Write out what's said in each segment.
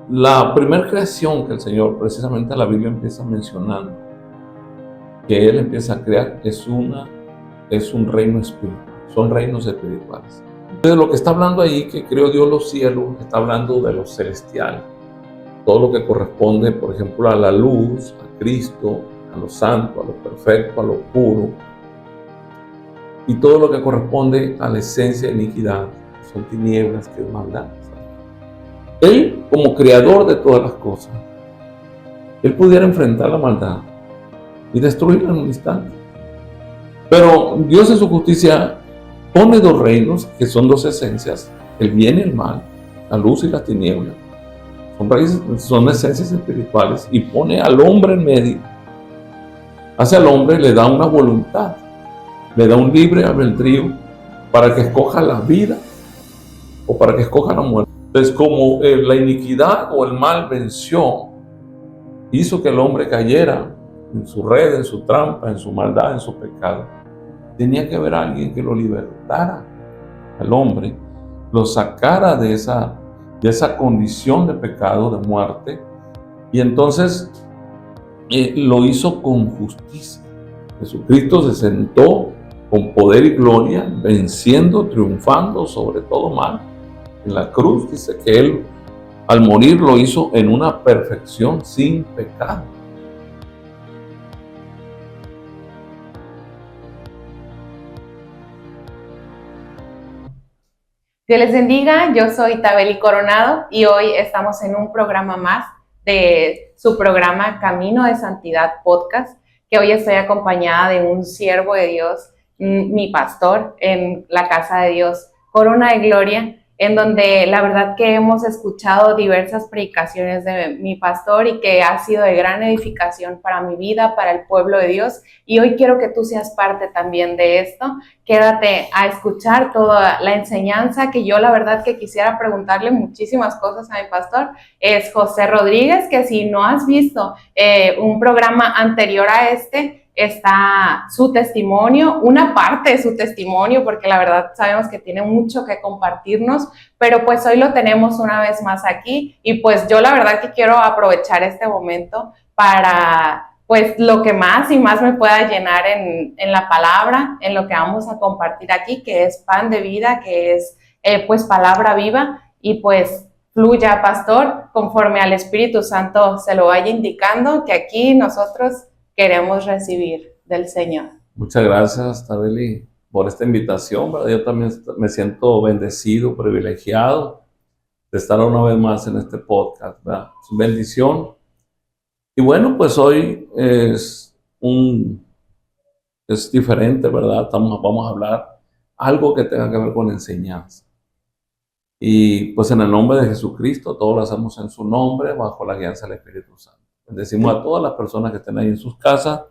La primera creación que el Señor, precisamente la Biblia empieza mencionando, que Él empieza a crear, es un reino espiritual, son reinos espirituales. Entonces lo que está hablando ahí, que creó Dios los cielos, está hablando de lo celestial, todo lo que corresponde, por ejemplo, a la luz, a Cristo, a lo santo, a lo perfecto, a lo puro, y todo lo que corresponde a la esencia de iniquidad, que son tinieblas, que es maldad. Él, como creador de todas las cosas, Él pudiera enfrentar la maldad y destruirla en un instante. Pero Dios en su justicia pone dos reinos, que son dos esencias, el bien y el mal, la luz y las tinieblas. Son esencias espirituales, y pone al hombre en medio. Hacia el hombre le da una voluntad, le da un libre albedrío para que escoja la vida o para que escoja la muerte. Entonces, como la iniquidad o el mal venció, hizo que el hombre cayera en su red, en su trampa, en su maldad, en su pecado, tenía que haber alguien que lo libertara al hombre, lo sacara de esa condición de pecado, de muerte, y entonces lo hizo con justicia. Jesucristo se sentó con poder y gloria, venciendo, triunfando sobre todo mal. En la cruz dice que Él, al morir, lo hizo en una perfección sin pecado. Dios les bendiga, yo soy Tabeli Coronado y hoy estamos en un programa más de su programa Camino de Santidad Podcast, que hoy estoy acompañada de un siervo de Dios, mi pastor en la casa de Dios, Corona de Gloria, en donde la verdad que hemos escuchado diversas predicaciones de mi pastor y que ha sido de gran edificación para mi vida, para el pueblo de Dios, y hoy quiero que tú seas parte también de esto. Quédate a escuchar toda la enseñanza, que yo la verdad que quisiera preguntarle muchísimas cosas a mi pastor. Es José Rodríguez, que si no has visto un programa anterior a este, está su testimonio, una parte de su testimonio, porque la verdad sabemos que tiene mucho que compartirnos, pero pues hoy lo tenemos una vez más aquí, y pues yo la verdad que quiero aprovechar este momento para pues lo que más y más me pueda llenar en la palabra, en lo que vamos a compartir aquí, que es pan de vida, que es pues palabra viva, y pues fluya, pastor, conforme al Espíritu Santo se lo vaya indicando, que aquí nosotros queremos recibir del Señor. Muchas gracias, Tabeli, por esta invitación, ¿verdad? Yo también me siento bendecido, privilegiado de estar una vez más en este podcast, ¿verdad? Es una bendición. Y bueno, pues hoy es diferente, ¿verdad? Vamos a hablar algo que tenga que ver con enseñanza. Y pues en el nombre de Jesucristo, todo lo hacemos en su nombre, bajo la guianza del Espíritu Santo. Bendecimos a todas las personas que estén ahí en sus casas.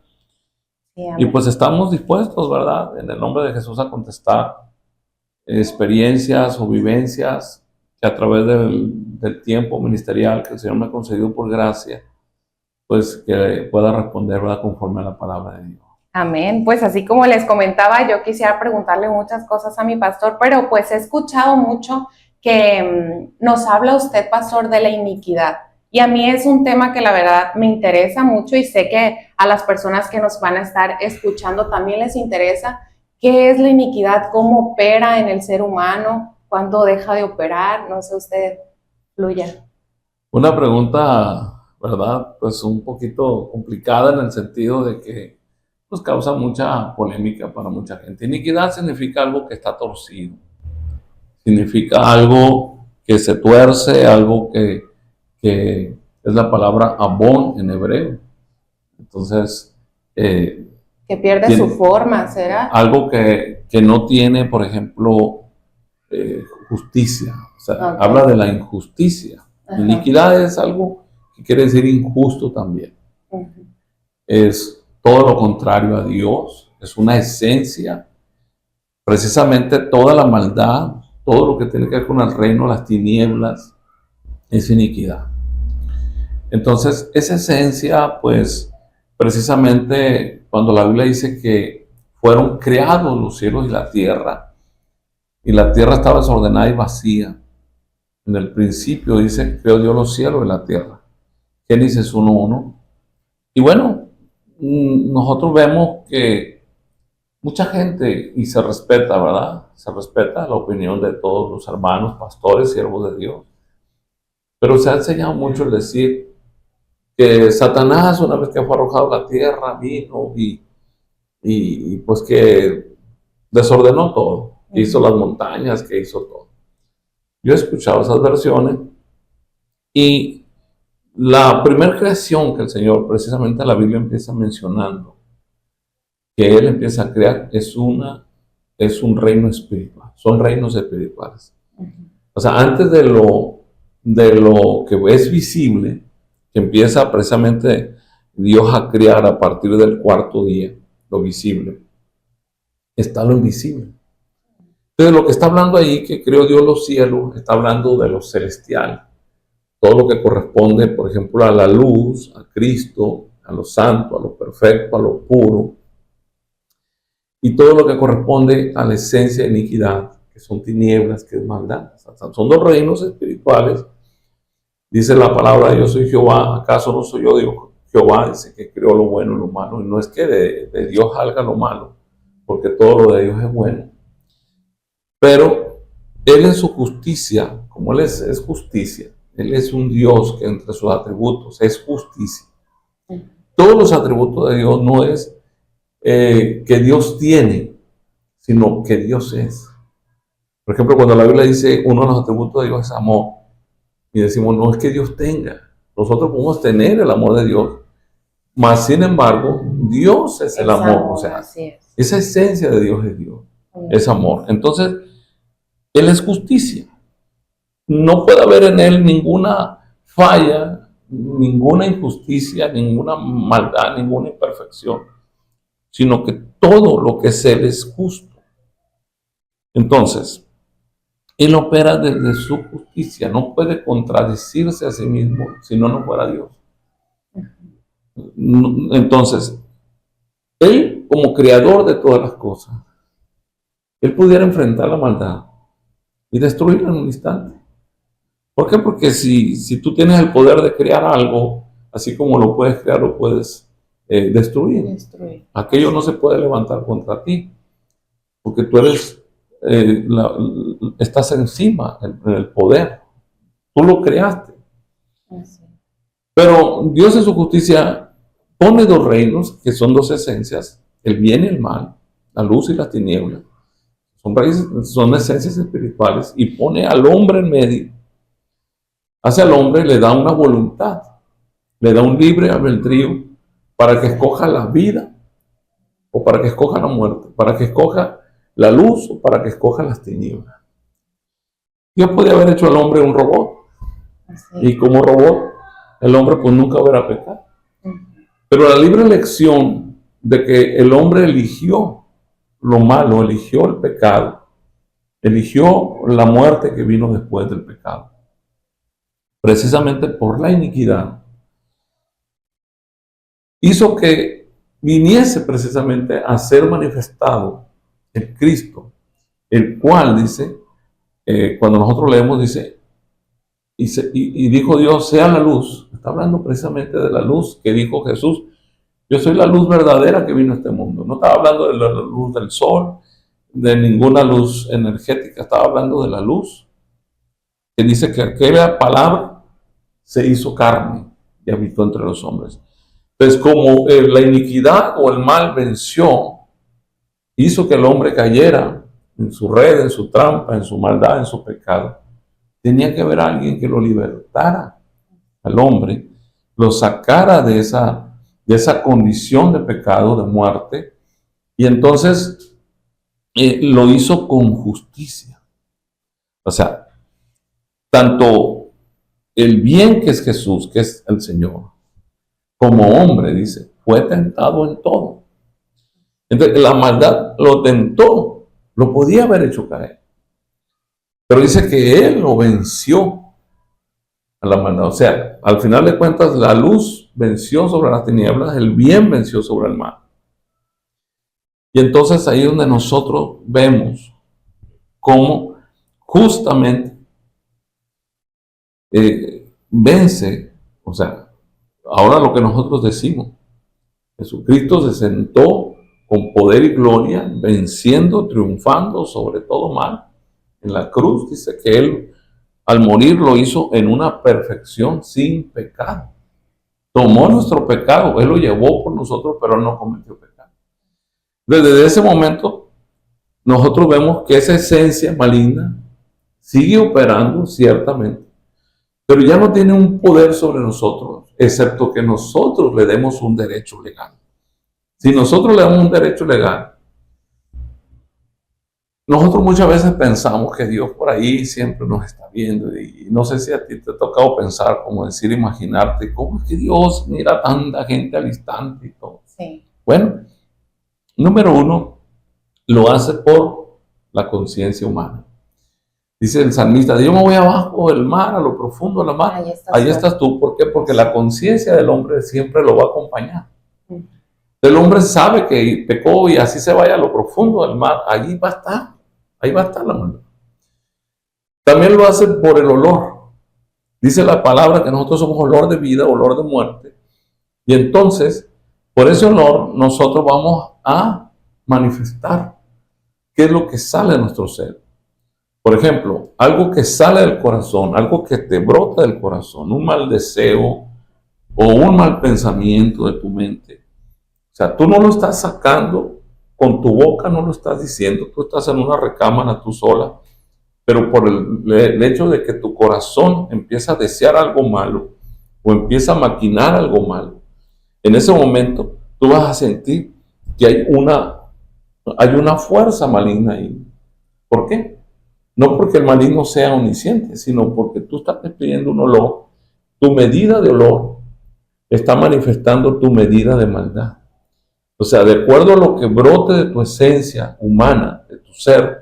Sí, y pues estamos dispuestos, ¿verdad? En el nombre de Jesús, a contestar experiencias o vivencias que a través del tiempo ministerial que el Señor me ha concedido por gracia, pues que pueda responder, ¿verdad?, conforme a la palabra de Dios. Amén. Pues así como les comentaba, yo quisiera preguntarle muchas cosas a mi pastor, pero pues he escuchado mucho que nos habla usted, pastor, de la iniquidad. Y a mí es un tema que la verdad me interesa mucho, y sé que a las personas que nos van a estar escuchando también les interesa. ¿Qué es la iniquidad? ¿Cómo opera en el ser humano? ¿Cuándo deja de operar? No sé, usted fluya. Una pregunta, ¿verdad?, pues un poquito complicada, en el sentido de que pues causa mucha polémica para mucha gente. Iniquidad significa algo que está torcido, significa algo que se tuerce, algo que es la palabra abón en hebreo. Entonces, que pierde su forma, ¿será? Algo que no tiene, por ejemplo, justicia. O sea, okay, habla de la injusticia. Ajá. Iniquidad es algo que quiere decir injusto también. Uh-huh. Es todo lo contrario a Dios, es una esencia. Precisamente toda la maldad, todo lo que tiene que ver con el reino, las tinieblas, es iniquidad. Entonces, esa esencia, pues, precisamente cuando la Biblia dice que fueron creados los cielos y la tierra estaba desordenada y vacía, En el principio dice, creó Dios los cielos y la tierra. Génesis 1:1. Y bueno, nosotros vemos que mucha gente, y se respeta, ¿verdad? Se respeta la opinión de todos los hermanos, pastores, siervos de Dios. Pero se ha enseñado mucho el decir que Satanás, una vez que fue arrojado a la tierra, vino y pues que desordenó todo, que hizo las montañas, que hizo todo. Yo he escuchado esas versiones y la primera creación que el Señor, precisamente la Biblia empieza mencionando, que Él empieza a crear, es un reino espiritual, son reinos espirituales. O sea, antes de lo que es visible, que empieza precisamente Dios a crear a partir del cuarto día, lo visible, está lo invisible. Entonces lo que está hablando ahí, que creó Dios los cielos, está hablando de lo celestial. Todo lo que corresponde, por ejemplo, a la luz, a Cristo, a lo santo, a lo perfecto, a lo puro. Y todo lo que corresponde a la esencia de iniquidad, que son tinieblas, que es maldad. O sea, son dos reinos espirituales. Dice la palabra, yo soy Jehová, ¿acaso no soy yo? Digo, Jehová dice que creó lo bueno y lo malo. Y no es que de Dios salga lo malo, porque todo lo de Dios es bueno. Pero Él en su justicia, como Él es justicia, Él es un Dios que entre sus atributos es justicia. Todos los atributos de Dios no es que Dios tiene, sino que Dios es. Por ejemplo, cuando la Biblia dice uno de los atributos de Dios es amor, y decimos, no es que Dios tenga, nosotros podemos tener el amor de Dios, mas sin embargo, Dios es el amor, o sea, esa esencia de Dios es Dios, es amor. Entonces, Él es justicia. No puede haber en Él ninguna falla, ninguna injusticia, ninguna maldad, ninguna imperfección, sino que todo lo que es Él es justo. Entonces, Él opera desde su justicia, no puede contradecirse a sí mismo si no fuera Dios. Entonces, Él como creador de todas las cosas, Él pudiera enfrentar la maldad y destruirla en un instante. ¿Por qué? Porque si tú tienes el poder de crear algo, así como lo puedes crear, lo puedes destruir. Aquello no se puede levantar contra ti, porque tú eres, estás encima en el poder. Tú lo creaste. Pero Dios en su justicia pone dos reinos, que son dos esencias, el bien y el mal, la luz y las tinieblas. Son esencias espirituales, y pone al hombre en medio. Hace al hombre, le da una voluntad, le da un libre albedrío para que escoja la vida o para que escoja la muerte, para que escoja la luz o para que escoja las tinieblas. Dios podía haber hecho al hombre un robot, y como robot el hombre pues nunca hubiera pecado. Pero la libre elección de que el hombre eligió lo malo, eligió el pecado, eligió la muerte que vino después del pecado, precisamente por la iniquidad, hizo que viniese precisamente a ser manifestado el Cristo, el cual dice, cuando nosotros leemos, dice, y dijo Dios, sea la luz. Está hablando precisamente de la luz que dijo Jesús. Yo soy la luz verdadera que vino a este mundo. No estaba hablando de la luz del sol, de ninguna luz energética. Estaba hablando de la luz que dice que aquella palabra se hizo carne y habitó entre los hombres. Entonces, como la iniquidad o el mal venció, hizo que el hombre cayera en su red, en su trampa, en su maldad, en su pecado, tenía que haber alguien que lo libertara al hombre, lo sacara de esa condición de pecado, de muerte, y entonces lo hizo con justicia. O sea, tanto el bien que es Jesús, que es el Señor, como hombre, dice, fue tentado en todo. Entonces, la maldad lo tentó, lo podía haber hecho caer. Pero dice que Él lo venció a la maldad. O sea, al final de cuentas, la luz venció sobre las tinieblas, el bien venció sobre el mal. Y entonces ahí es donde nosotros vemos cómo justamente vence, o sea, ahora lo que nosotros decimos, Jesucristo se sentó con poder y gloria, venciendo, triunfando sobre todo mal. En la cruz dice que Él al morir lo hizo en una perfección sin pecado. Tomó nuestro pecado, Él lo llevó por nosotros, pero Él no cometió pecado. Desde ese momento, nosotros vemos que esa esencia maligna sigue operando ciertamente, pero ya no tiene un poder sobre nosotros, excepto que nosotros le demos un derecho legal. Si nosotros le damos un derecho legal, nosotros muchas veces pensamos que Dios por ahí siempre nos está viendo, y no sé si a ti te ha tocado pensar, como decir, imaginarte, ¿cómo es que Dios mira a tanta gente al instante y todo? Sí. Bueno, número uno, lo hace por la conciencia humana. Dice el salmista, yo me voy abajo del mar, a lo profundo de la mar, ahí estás tú. ¿Por qué? Porque la conciencia del hombre siempre lo va a acompañar. El hombre sabe que pecó y así se vaya a lo profundo del mar, ahí va a estar la maldad. También lo hace por el olor. Dice la palabra que nosotros somos olor de vida, olor de muerte. Y entonces, por ese olor, nosotros vamos a manifestar qué es lo que sale de nuestro ser. Por ejemplo, algo que sale del corazón, algo que te brota del corazón, un mal deseo o un mal pensamiento de tu mente. O sea, tú no lo estás sacando con tu boca, no lo estás diciendo, tú estás en una recámara tú sola, pero por el hecho de que tu corazón empieza a desear algo malo o empieza a maquinar algo malo, en ese momento tú vas a sentir que hay una fuerza maligna ahí. ¿Por qué? No porque el maligno sea omnisciente, sino porque tú estás despidiendo un olor. Tu medida de olor está manifestando tu medida de maldad. O sea, de acuerdo a lo que brote de tu esencia humana, de tu ser,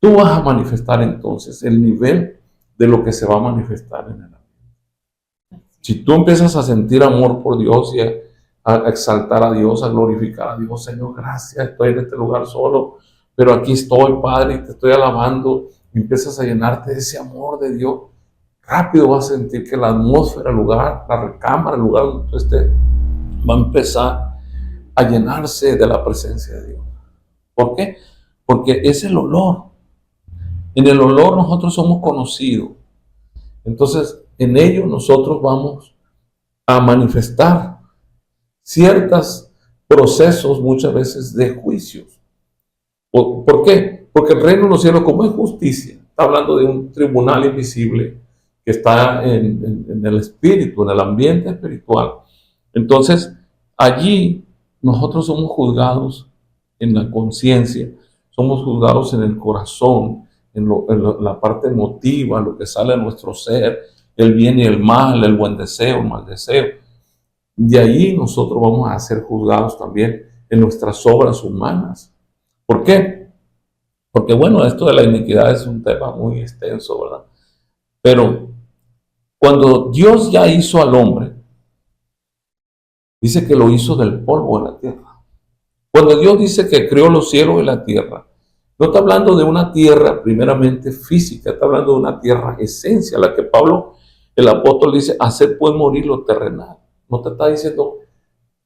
tú vas a manifestar entonces el nivel de lo que se va a manifestar en el ambiente. Si tú empiezas a sentir amor por Dios y a exaltar a Dios, a glorificar a Dios, Señor, gracias, estoy en este lugar solo, pero aquí estoy, Padre, y te estoy alabando, y empiezas a llenarte de ese amor de Dios, rápido vas a sentir que la atmósfera, el lugar, la recámara, el lugar donde tú estés, va a empezar a llenarse de la presencia de Dios. ¿Por qué? Porque es el olor. En el olor nosotros somos conocidos. Entonces, en ello nosotros vamos a manifestar ciertos procesos muchas veces de juicios. ¿Por qué? Porque el reino de los cielos, como es justicia, está hablando de un tribunal invisible que está en el espíritu, en el ambiente espiritual. Entonces, allí nosotros somos juzgados en la conciencia, somos juzgados en el corazón, en la parte emotiva, lo que sale de nuestro ser, el bien y el mal, el buen deseo, el mal deseo. De ahí nosotros vamos a ser juzgados también en nuestras obras humanas. ¿Por qué? Porque bueno, esto de la iniquidad es un tema muy extenso, ¿verdad? Pero cuando Dios ya hizo al hombre, dice que lo hizo del polvo de la tierra. Cuando Dios dice que creó los cielos y la tierra, no está hablando de una tierra primeramente física, está hablando de una tierra esencia, la que Pablo, el apóstol, dice, hacer pues morir lo terrenal. No te está diciendo,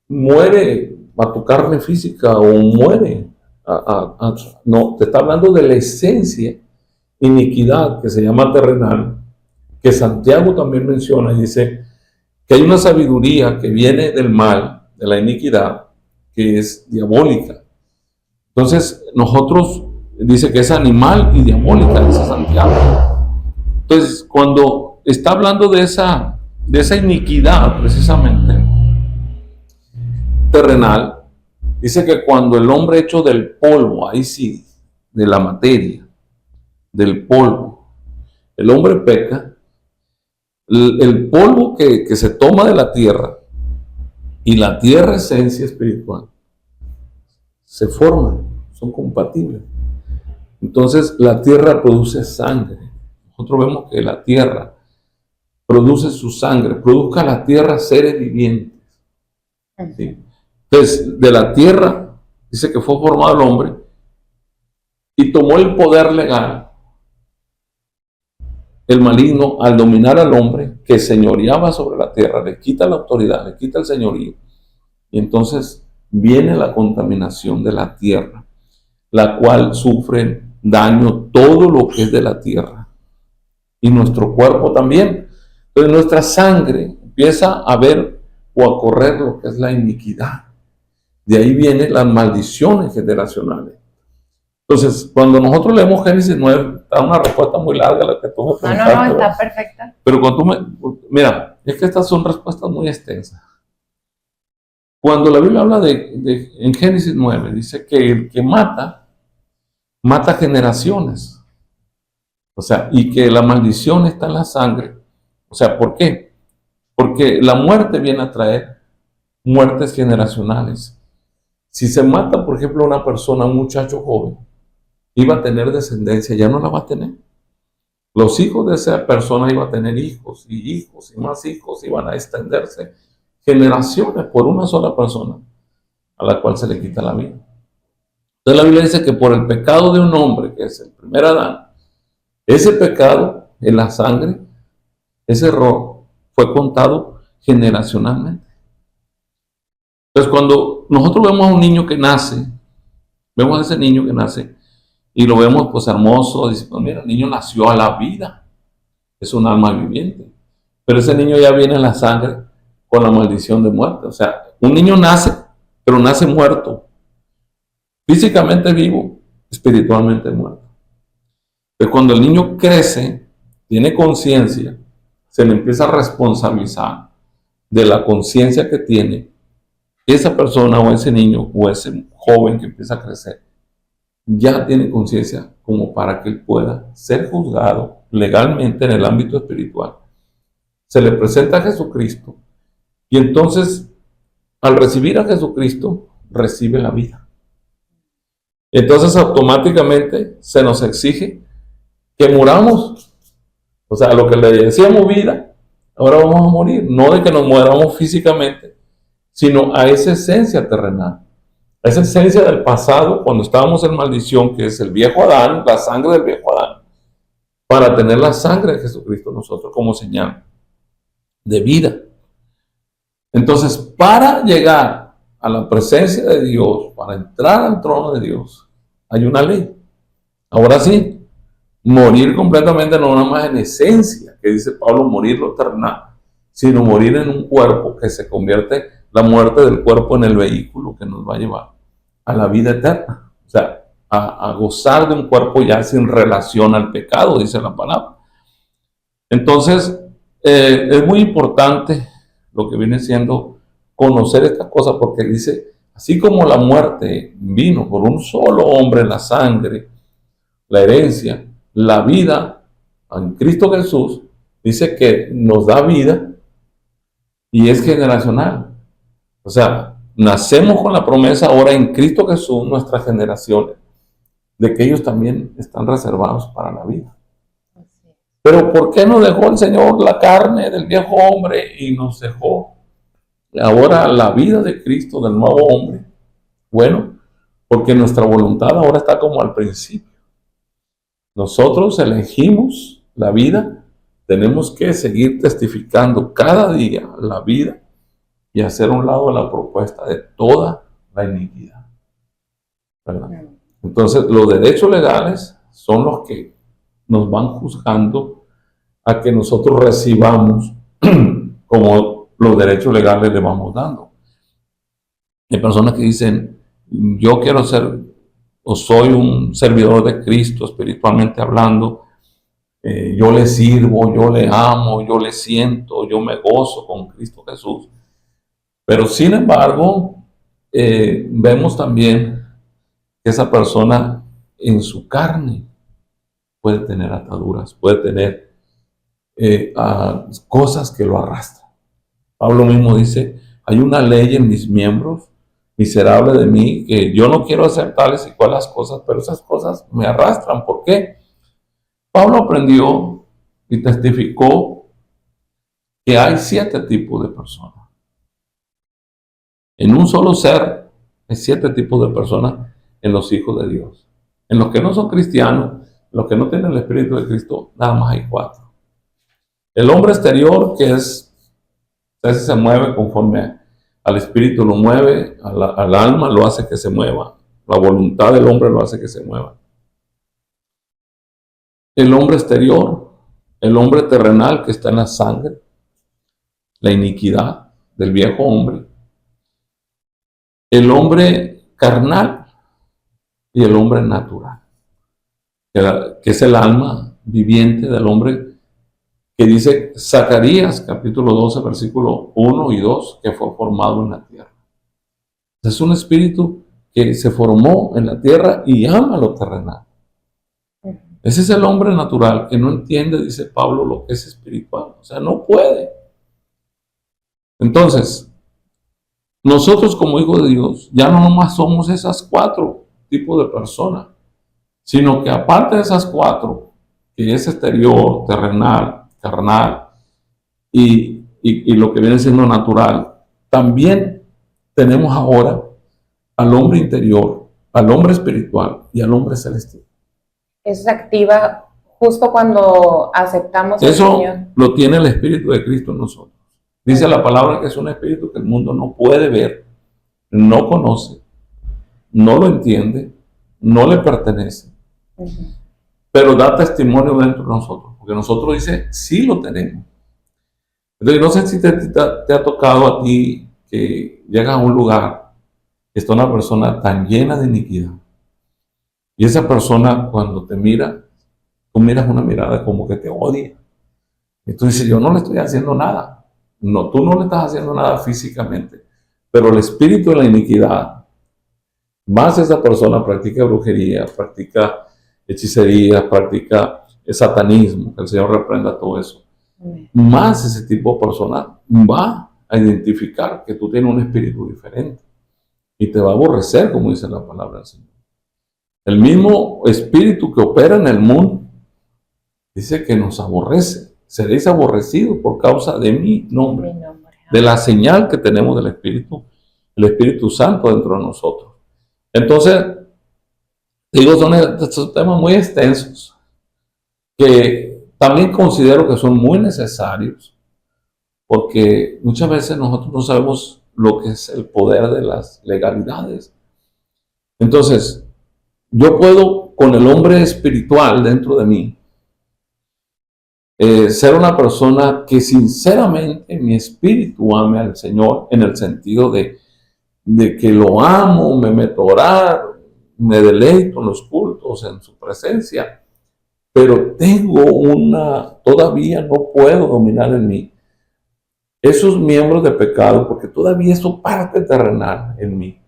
muere a tu carne física o muere. No, te está hablando de la esencia, iniquidad, que se llama terrenal, que Santiago también menciona y dice que hay una sabiduría que viene del mal, de la iniquidad, que es diabólica. Entonces, nosotros, dice que es animal y diabólica, dice Santiago. Entonces, cuando está hablando de esa iniquidad, precisamente, terrenal, dice que cuando el hombre hecho del polvo, ahí sí, de la materia, del polvo, el hombre peca, el polvo que se toma de la tierra y la tierra esencia espiritual se forman, son compatibles. Entonces la tierra produce sangre. Nosotros vemos que la tierra produce su sangre, produzca la tierra seres vivientes. ¿Sí? Entonces, de la tierra, dice que fue formado el hombre y tomó el poder legal. el maligno, al dominar al hombre que señoreaba sobre la tierra, le quita la autoridad, le quita el señorío. Y entonces viene la contaminación de la tierra, la cual sufre daño todo lo que es de la tierra. Y nuestro cuerpo también. Entonces nuestra sangre empieza a ver o a correr lo que es la iniquidad. De ahí vienen las maldiciones generacionales. Entonces, cuando nosotros leemos Génesis 9, da una respuesta muy larga la que tú me preguntaste. No, está perfecta. Pero cuando mira, es que estas son respuestas muy extensas. Cuando la Biblia habla en Génesis 9, dice que el que mata generaciones. O sea, y que la maldición está en la sangre. O sea, ¿por qué? Porque la muerte viene a traer muertes generacionales. Si se mata, por ejemplo, una persona, un muchacho joven, iba a tener descendencia, ya no la va a tener. Los hijos de esa persona iban a tener hijos y más hijos, iban a extenderse generaciones por una sola persona a la cual se le quita la vida. Entonces la Biblia dice que por el pecado de un hombre, que es el primer Adán, ese pecado en la sangre, ese error fue contado generacionalmente. Entonces cuando nosotros vemos a un niño que nace, vemos a ese niño que nace y lo vemos pues hermoso, dice, pues mira, el niño nació a la vida, es un alma viviente, pero ese niño ya viene en la sangre con la maldición de muerte. O sea, un niño nace, pero nace muerto, físicamente vivo, espiritualmente muerto. Pero cuando el niño crece, tiene conciencia, se le empieza a responsabilizar de la conciencia que tiene, esa persona o ese niño o ese joven que empieza a crecer, ya tiene conciencia como para que él pueda ser juzgado legalmente en el ámbito espiritual. Se le presenta a Jesucristo y entonces al recibir a Jesucristo recibe la vida. Entonces automáticamente se nos exige que muramos. O sea, lo que le decíamos vida, ahora vamos a morir. No de que nos muramos físicamente, sino a esa esencia terrenal. A esa esencia del pasado, cuando estábamos en maldición, que es el viejo Adán, la sangre del viejo Adán, para tener la sangre de Jesucristo nosotros como señal de vida. Entonces, para llegar a la presencia de Dios, para entrar al trono de Dios, hay una ley. Ahora sí, morir completamente no nada más en esencia, que dice Pablo, morir lo terrenal, sino morir en un cuerpo que se convierte, la muerte del cuerpo en el vehículo que nos va a llevar a la vida eterna. O sea, a gozar de un cuerpo ya sin relación al pecado, dice la palabra. Entonces, es muy importante lo que viene siendo conocer estas cosas, porque dice, así como la muerte vino por un solo hombre, la sangre, la herencia, la vida en Cristo Jesús, dice que nos da vida y es generacional. O sea, nacemos con la promesa ahora en Cristo Jesús, nuestras generaciones, de que ellos también están reservados para la vida. Pero ¿por qué nos dejó el Señor la carne del viejo hombre y nos dejó ahora la vida de Cristo, del nuevo hombre? Bueno, porque nuestra voluntad ahora está como al principio. Nosotros elegimos la vida, tenemos que seguir testificando cada día la vida y hacer a un lado la propuesta de toda la iniquidad, ¿verdad? Entonces, los derechos legales son los que nos van juzgando a que nosotros recibamos como los derechos legales le vamos dando. Hay personas que dicen, yo quiero ser o soy un servidor de Cristo espiritualmente hablando, yo le sirvo, yo le amo, yo le siento, yo me gozo con Cristo Jesús. Pero sin embargo, vemos también que esa persona en su carne puede tener ataduras, puede tener cosas que lo arrastran. Pablo mismo dice, hay una ley en mis miembros, miserable de mí, que yo no quiero hacer tales y cuales cosas, pero esas cosas me arrastran. ¿Por qué? Pablo aprendió y testificó que hay 7 tipos de personas. En un solo ser hay 7 tipos de personas en los hijos de Dios. En los que no son cristianos, los que no tienen el Espíritu de Cristo, nada más hay 4. El hombre exterior, que es, ese se mueve conforme al espíritu lo mueve, al alma lo hace que se mueva, la voluntad del hombre lo hace que se mueva. El hombre exterior, el hombre terrenal que está en la sangre, la iniquidad del viejo hombre, el hombre carnal y el hombre natural, que es el alma viviente del hombre, que dice Zacarías capítulo 12 versículo 1 y 2, que fue formado en la tierra. Es un espíritu que se formó en la tierra y ama lo terrenal. Ese es el hombre natural que no entiende, dice Pablo, lo que es espiritual. O sea, no puede. Entonces, nosotros como hijos de Dios ya no nomás somos esas 4 tipos de personas, sino que aparte de esas 4, que es exterior, terrenal, carnal y lo que viene siendo natural, también tenemos ahora al hombre interior, al hombre espiritual y al hombre celestial. Eso se activa justo cuando aceptamos al Eso Señor. lo tiene el Espíritu de Cristo en nosotros. Dice la palabra que es un espíritu que el mundo no puede ver, no conoce, no lo entiende, no le pertenece, pero da testimonio dentro de nosotros, porque nosotros, dice, sí lo tenemos. Entonces, no sé si te ha tocado a ti que llegas a un lugar, está una persona tan llena de iniquidad, y esa persona cuando te mira, tú miras una mirada como que te odia. Y tú dices, yo no le estoy haciendo nada. No, tú no le estás haciendo nada físicamente, pero el espíritu de la iniquidad, más esa persona practica brujería, practica hechicería, practica satanismo, que el Señor reprenda todo eso, más ese tipo de persona va a identificar que tú tienes un espíritu diferente y te va a aborrecer, como dice la palabra del Señor. El mismo espíritu que opera en el mundo dice que nos aborrece. Seréis aborrecidos por causa de mi nombre, de la señal que tenemos del Espíritu, el Espíritu Santo dentro de nosotros. Entonces, digo, son estos temas muy extensos que también considero que son muy necesarios, porque muchas veces nosotros no sabemos lo que es el poder de las legalidades. Entonces, yo puedo, con el hombre espiritual dentro de mí, ser una persona que sinceramente mi espíritu ame al Señor, en el sentido de que lo amo, me meto a orar, me deleito en los cultos, en su presencia, pero todavía no puedo dominar en mí esos miembros de pecado, porque todavía eso parte terrenal en mí.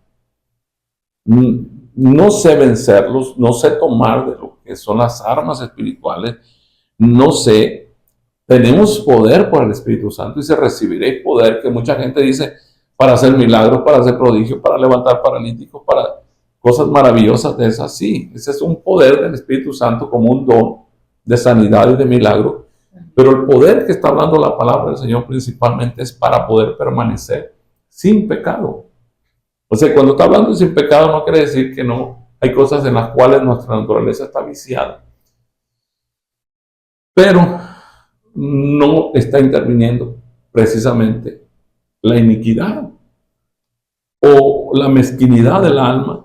No sé vencerlos, no sé tomar de lo que son las armas espirituales, no sé. Tenemos poder por el Espíritu Santo y se recibiréis poder, que mucha gente dice, para hacer milagros, para hacer prodigios, para levantar paralíticos, para cosas maravillosas de esas. Sí, ese es un poder del Espíritu Santo como un don de sanidad y de milagro, pero el poder que está hablando la palabra del Señor principalmente es para poder permanecer sin pecado. O sea, cuando está hablando de sin pecado no quiere decir que no hay cosas en las cuales nuestra naturaleza está viciada, pero no está interviniendo precisamente la iniquidad o la mezquinidad del alma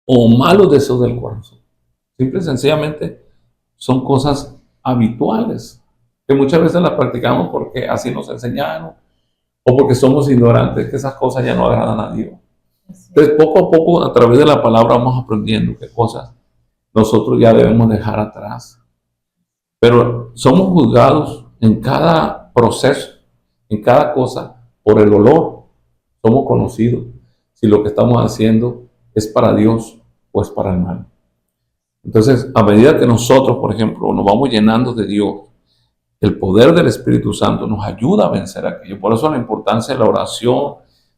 o malos deseos del corazón. Simple y sencillamente son cosas habituales que muchas veces las practicamos porque así nos enseñaron o porque somos ignorantes, que esas cosas ya no agradan a Dios. Entonces, poco a poco, a través de la palabra vamos aprendiendo qué cosas nosotros ya debemos dejar atrás. Pero somos juzgados en cada proceso, en cada cosa, por el olor. Somos conocidos si lo que estamos haciendo es para Dios o es para el mal. Entonces, a medida que nosotros, por ejemplo, nos vamos llenando de Dios, el poder del Espíritu Santo nos ayuda a vencer aquello. Por eso la importancia de la oración,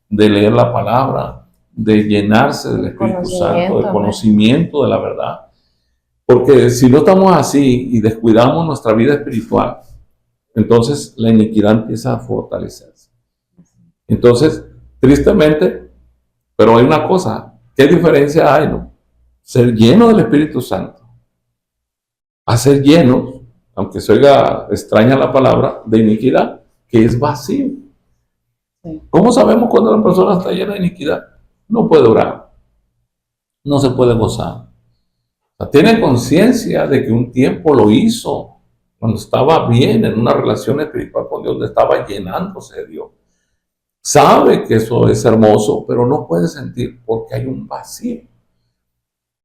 de leer la palabra, de llenarse del Espíritu Santo, del conocimiento de la verdad. Porque si no estamos así y descuidamos nuestra vida espiritual, entonces la iniquidad empieza a fortalecerse. Entonces, tristemente, pero hay una cosa, ¿qué diferencia hay, no? Ser lleno del Espíritu Santo, a ser llenos, aunque se oiga extraña la palabra, de iniquidad, que es vacío. Sí. ¿Cómo sabemos cuando la persona está llena de iniquidad? No puede orar, no se puede gozar. O sea, tiene conciencia de que un tiempo lo hizo cuando estaba bien en una relación espiritual con Dios, donde estaba llenándose de Dios. Sabe que eso es hermoso, pero no puede sentir porque hay un vacío.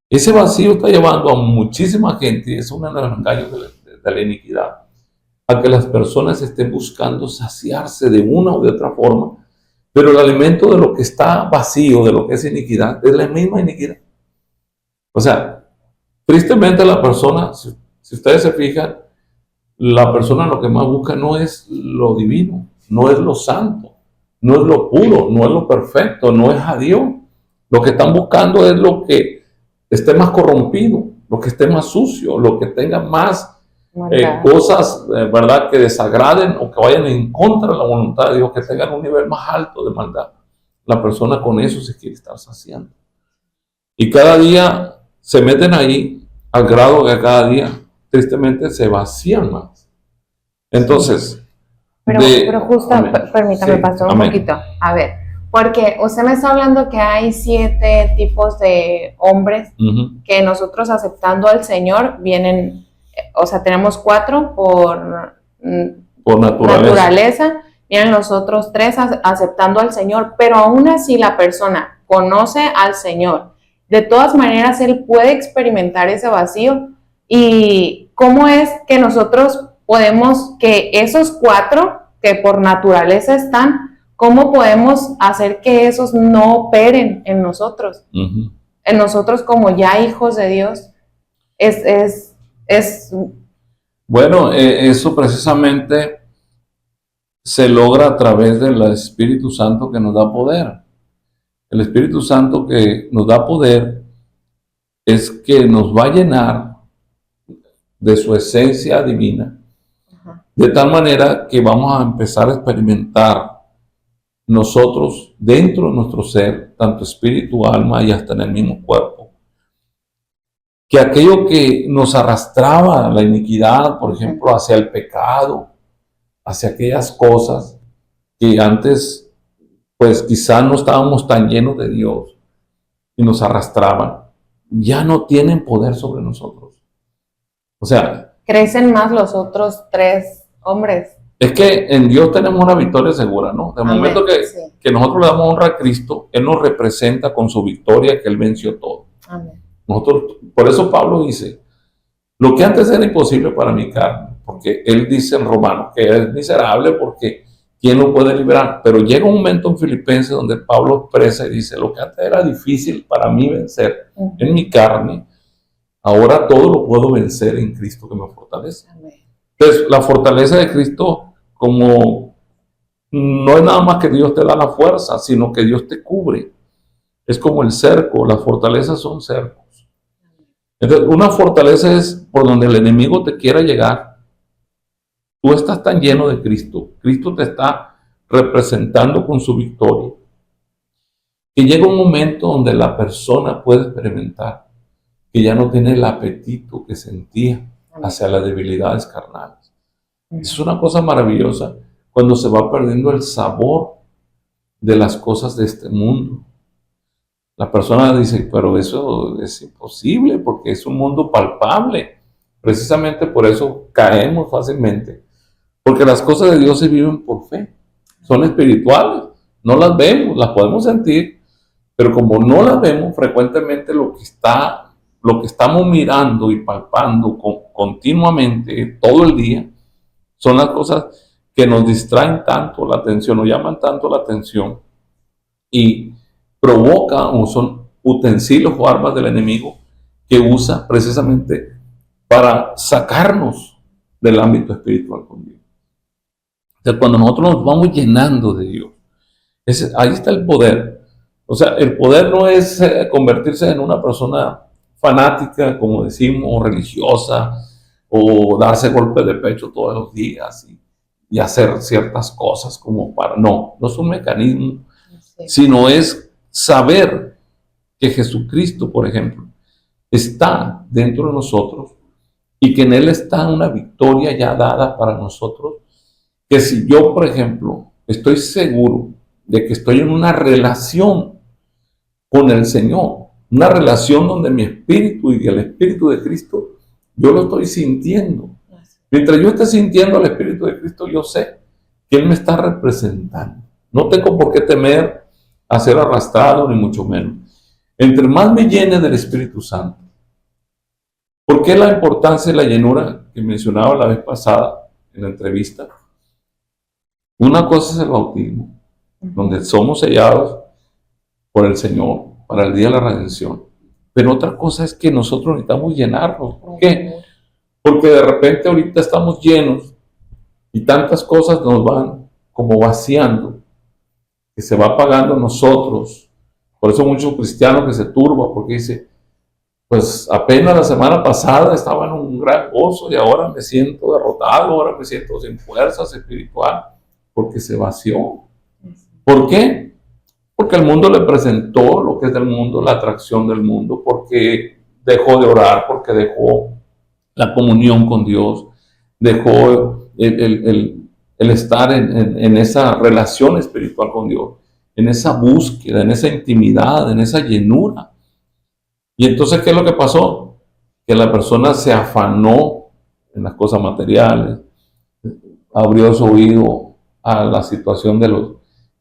Ese vacío está llevando a muchísima gente, y es uno de los engaños de la iniquidad, a que las personas estén buscando saciarse de una u de otra forma, pero el alimento de lo que está vacío, de lo que es iniquidad, es la misma iniquidad. O sea, tristemente la persona, si ustedes se fijan, la persona lo que más busca no es lo divino, no es lo santo, no es lo puro, no es lo perfecto, no es a Dios. Lo que están buscando es lo que esté más corrompido, lo que esté más sucio, lo que tenga más cosas, ¿verdad?, que desagraden o que vayan en contra de la voluntad de Dios, que tengan un nivel más alto de maldad. La persona con eso se quiere estar saciando. Y cada día se meten ahí al grado que cada día, tristemente, se vacían más. Entonces, pero justo, permítame, sí, pastor, un poquito. A ver, porque usted me está hablando que hay 7 tipos de hombres que nosotros aceptando al Señor vienen, o sea, tenemos 4 por naturaleza, vienen los otros 3 aceptando al Señor, pero aún así la persona conoce al Señor. De todas maneras, él puede experimentar ese vacío. ¿Y cómo es que nosotros podemos, que esos 4 que por naturaleza están, cómo podemos hacer que esos no operen en nosotros? En nosotros como ya hijos de Dios. Bueno, eso precisamente se logra a través del Espíritu Santo que nos da poder. El Espíritu Santo que nos da poder es que nos va a llenar de su esencia divina, de tal manera que vamos a empezar a experimentar nosotros dentro de nuestro ser, tanto espíritu, alma y hasta en el mismo cuerpo, que aquello que nos arrastraba a la iniquidad, por ejemplo, hacia el pecado, hacia aquellas cosas que antes, pues quizá no estábamos tan llenos de Dios y nos arrastraban, ya no tienen poder sobre nosotros. O sea, crecen más los otros 3 hombres. Es que en Dios tenemos una victoria segura, ¿no? De momento que nosotros le damos honra a Cristo, Él nos representa con su victoria, que Él venció todo. Amén. Nosotros, por eso Pablo dice, lo que antes era imposible para mi carne, porque Él dice en Romanos que es miserable porque ¿quién lo puede liberar? Pero llega un momento en Filipenses donde Pablo expresa y dice, lo que antes era difícil para mí vencer en mi carne, ahora todo lo puedo vencer en Cristo que me fortalece. Amén. Entonces, la fortaleza de Cristo, como no es nada más que Dios te da la fuerza, sino que Dios te cubre. Es como el cerco, las fortalezas son cercos. Entonces, una fortaleza es por donde el enemigo te quiera llegar. Tú estás tan lleno de Cristo, Cristo te está representando con su victoria, que llega un momento donde la persona puede experimentar que ya no tiene el apetito que sentía hacia las debilidades carnales. Es una cosa maravillosa cuando se va perdiendo el sabor de las cosas de este mundo. La persona dice, pero eso es imposible porque es un mundo palpable. Precisamente por eso caemos fácilmente, porque las cosas de Dios se viven por fe, son espirituales, no las vemos, las podemos sentir, pero como no las vemos frecuentemente, lo que estamos mirando y palpando continuamente, todo el día, son las cosas que nos distraen tanto la atención, nos llaman tanto la atención y provocan o son utensilios o armas del enemigo que usa precisamente para sacarnos del ámbito espiritual con Dios. Entonces, cuando nosotros nos vamos llenando de Dios, ahí está el poder. O sea, el poder no es convertirse en una persona fanática, como decimos, o religiosa, o darse golpes de pecho todos los días y hacer ciertas cosas como para... No es un mecanismo, sino es saber que Jesucristo, por ejemplo, está dentro de nosotros y que en Él está una victoria ya dada para nosotros, que si yo, por ejemplo, estoy seguro de que estoy en una relación con el Señor, una relación donde mi espíritu y el espíritu de Cristo, yo lo estoy sintiendo. Mientras yo esté sintiendo al espíritu de Cristo, yo sé que Él me está representando. No tengo por qué temer a ser arrastrado, ni mucho menos. Entre más me llene del Espíritu Santo. ¿Por qué la importancia de la llenura que mencionaba la vez pasada en la entrevista? Una cosa es el bautismo, donde somos sellados por el Señor para el día de la redención. Pero otra cosa es que nosotros necesitamos llenarnos. ¿Por qué? Porque de repente ahorita estamos llenos y tantas cosas nos van como vaciando, que se va apagando nosotros. Por eso muchos cristianos que se turban, porque dice, pues apenas la semana pasada estaba en un gran gozo y ahora me siento derrotado, ahora me siento sin fuerzas espiritual, porque se vació. ¿Por qué? Porque el mundo le presentó lo que es del mundo, la atracción del mundo, porque dejó de orar, porque dejó la comunión con Dios, dejó el estar en esa relación espiritual con Dios, en esa búsqueda, en esa intimidad, en esa llenura. Y entonces, ¿qué es lo que pasó? Que la persona se afanó en las cosas materiales, abrió su oído a la situación de los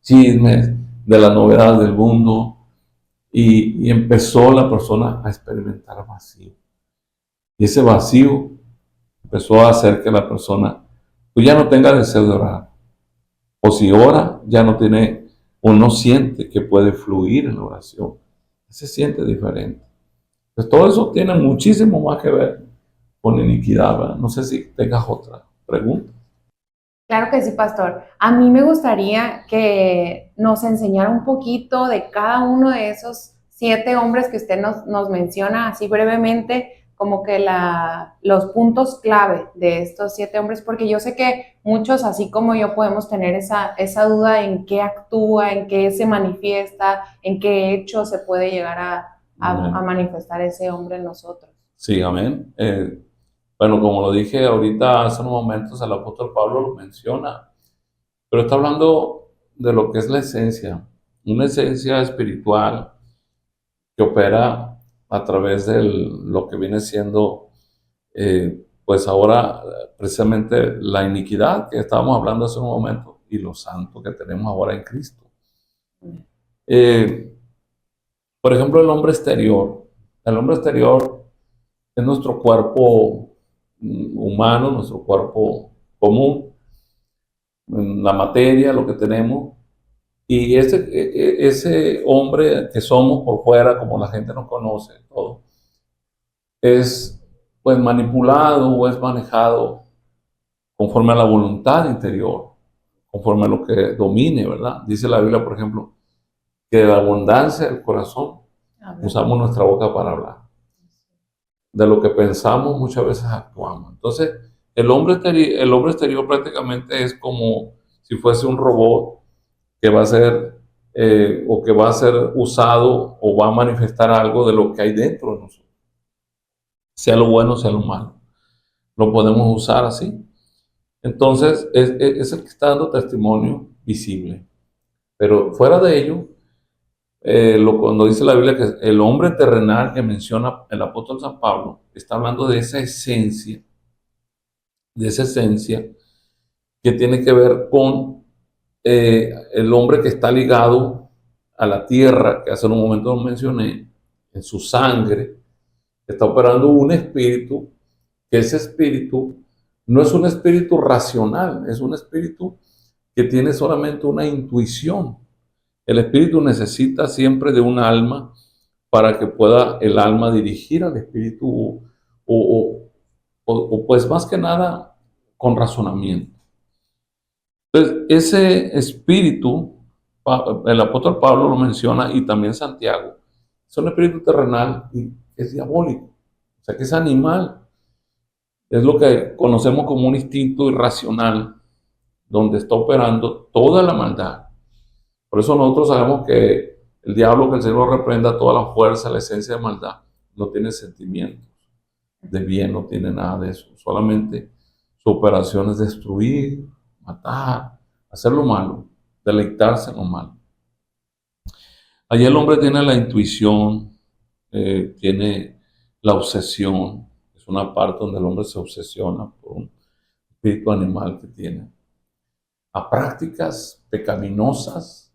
chismes, de las novedades del mundo, y empezó la persona a experimentar vacío. Y ese vacío empezó a hacer que la persona pues ya no tenga deseo de orar. O si ora, ya no tiene o no siente que puede fluir en la oración. Se siente diferente. Pues todo eso tiene muchísimo más que ver con iniquidad, ¿verdad? No sé si tengas otra pregunta. Claro que sí, pastor. A mí me gustaría que nos enseñara un poquito de cada uno de esos 7 hombres que usted nos menciona así brevemente, como que los puntos clave de estos 7 hombres, porque yo sé que muchos, así como yo, podemos tener esa duda en qué actúa, en qué se manifiesta, en qué hecho se puede llegar a manifestar ese hombre en nosotros. Sí, amén. Bueno, como lo dije ahorita hace unos momentos, el apóstol Pablo lo menciona, pero está hablando de lo que es la esencia, una esencia espiritual que opera a través de lo que viene siendo, pues ahora precisamente la iniquidad que estábamos hablando hace un momento y lo santo que tenemos ahora en Cristo. Por ejemplo, el hombre exterior. El hombre exterior es nuestro cuerpo humano, nuestro cuerpo común, la materia, lo que tenemos. Y ese hombre que somos por fuera, como la gente nos conoce, todo, es pues manipulado o es manejado conforme a la voluntad interior, conforme a lo que domine, ¿verdad? Dice la Biblia, por ejemplo, que de la abundancia del corazón usamos nuestra boca para hablar. De lo que pensamos muchas veces actuamos. Entonces, el hombre exterior prácticamente es como si fuese un robot que va a ser o que va a ser usado o va a manifestar algo de lo que hay dentro de nosotros. Sea lo bueno, sea lo malo. Lo podemos usar así. Entonces, es el que está dando testimonio visible. Pero fuera de ello, cuando dice la Biblia que el hombre terrenal que menciona el apóstol San Pablo, está hablando de esa esencia que tiene que ver con el hombre que está ligado a la tierra, que hace un momento lo mencioné, en su sangre, está operando un espíritu, que ese espíritu no es un espíritu racional, es un espíritu que tiene solamente una intuición. El espíritu necesita siempre de un alma para que pueda el alma dirigir al espíritu o pues más que nada con razonamiento. Entonces, ese espíritu, el apóstol Pablo lo menciona y también Santiago, es un espíritu terrenal y es diabólico, o sea que es animal, es lo que conocemos como un instinto irracional, donde está operando toda la maldad. Por eso nosotros sabemos que el diablo, que el Señor lo reprenda, toda la fuerza, la esencia de maldad, no tiene sentimientos. de bien, no tiene nada de eso. Solamente su operación es destruir, matar, hacer lo malo, deleitarse en lo malo. Allí el hombre tiene la intuición, tiene la obsesión. Es una parte donde el hombre se obsesiona por un espíritu animal que tiene. A prácticas pecaminosas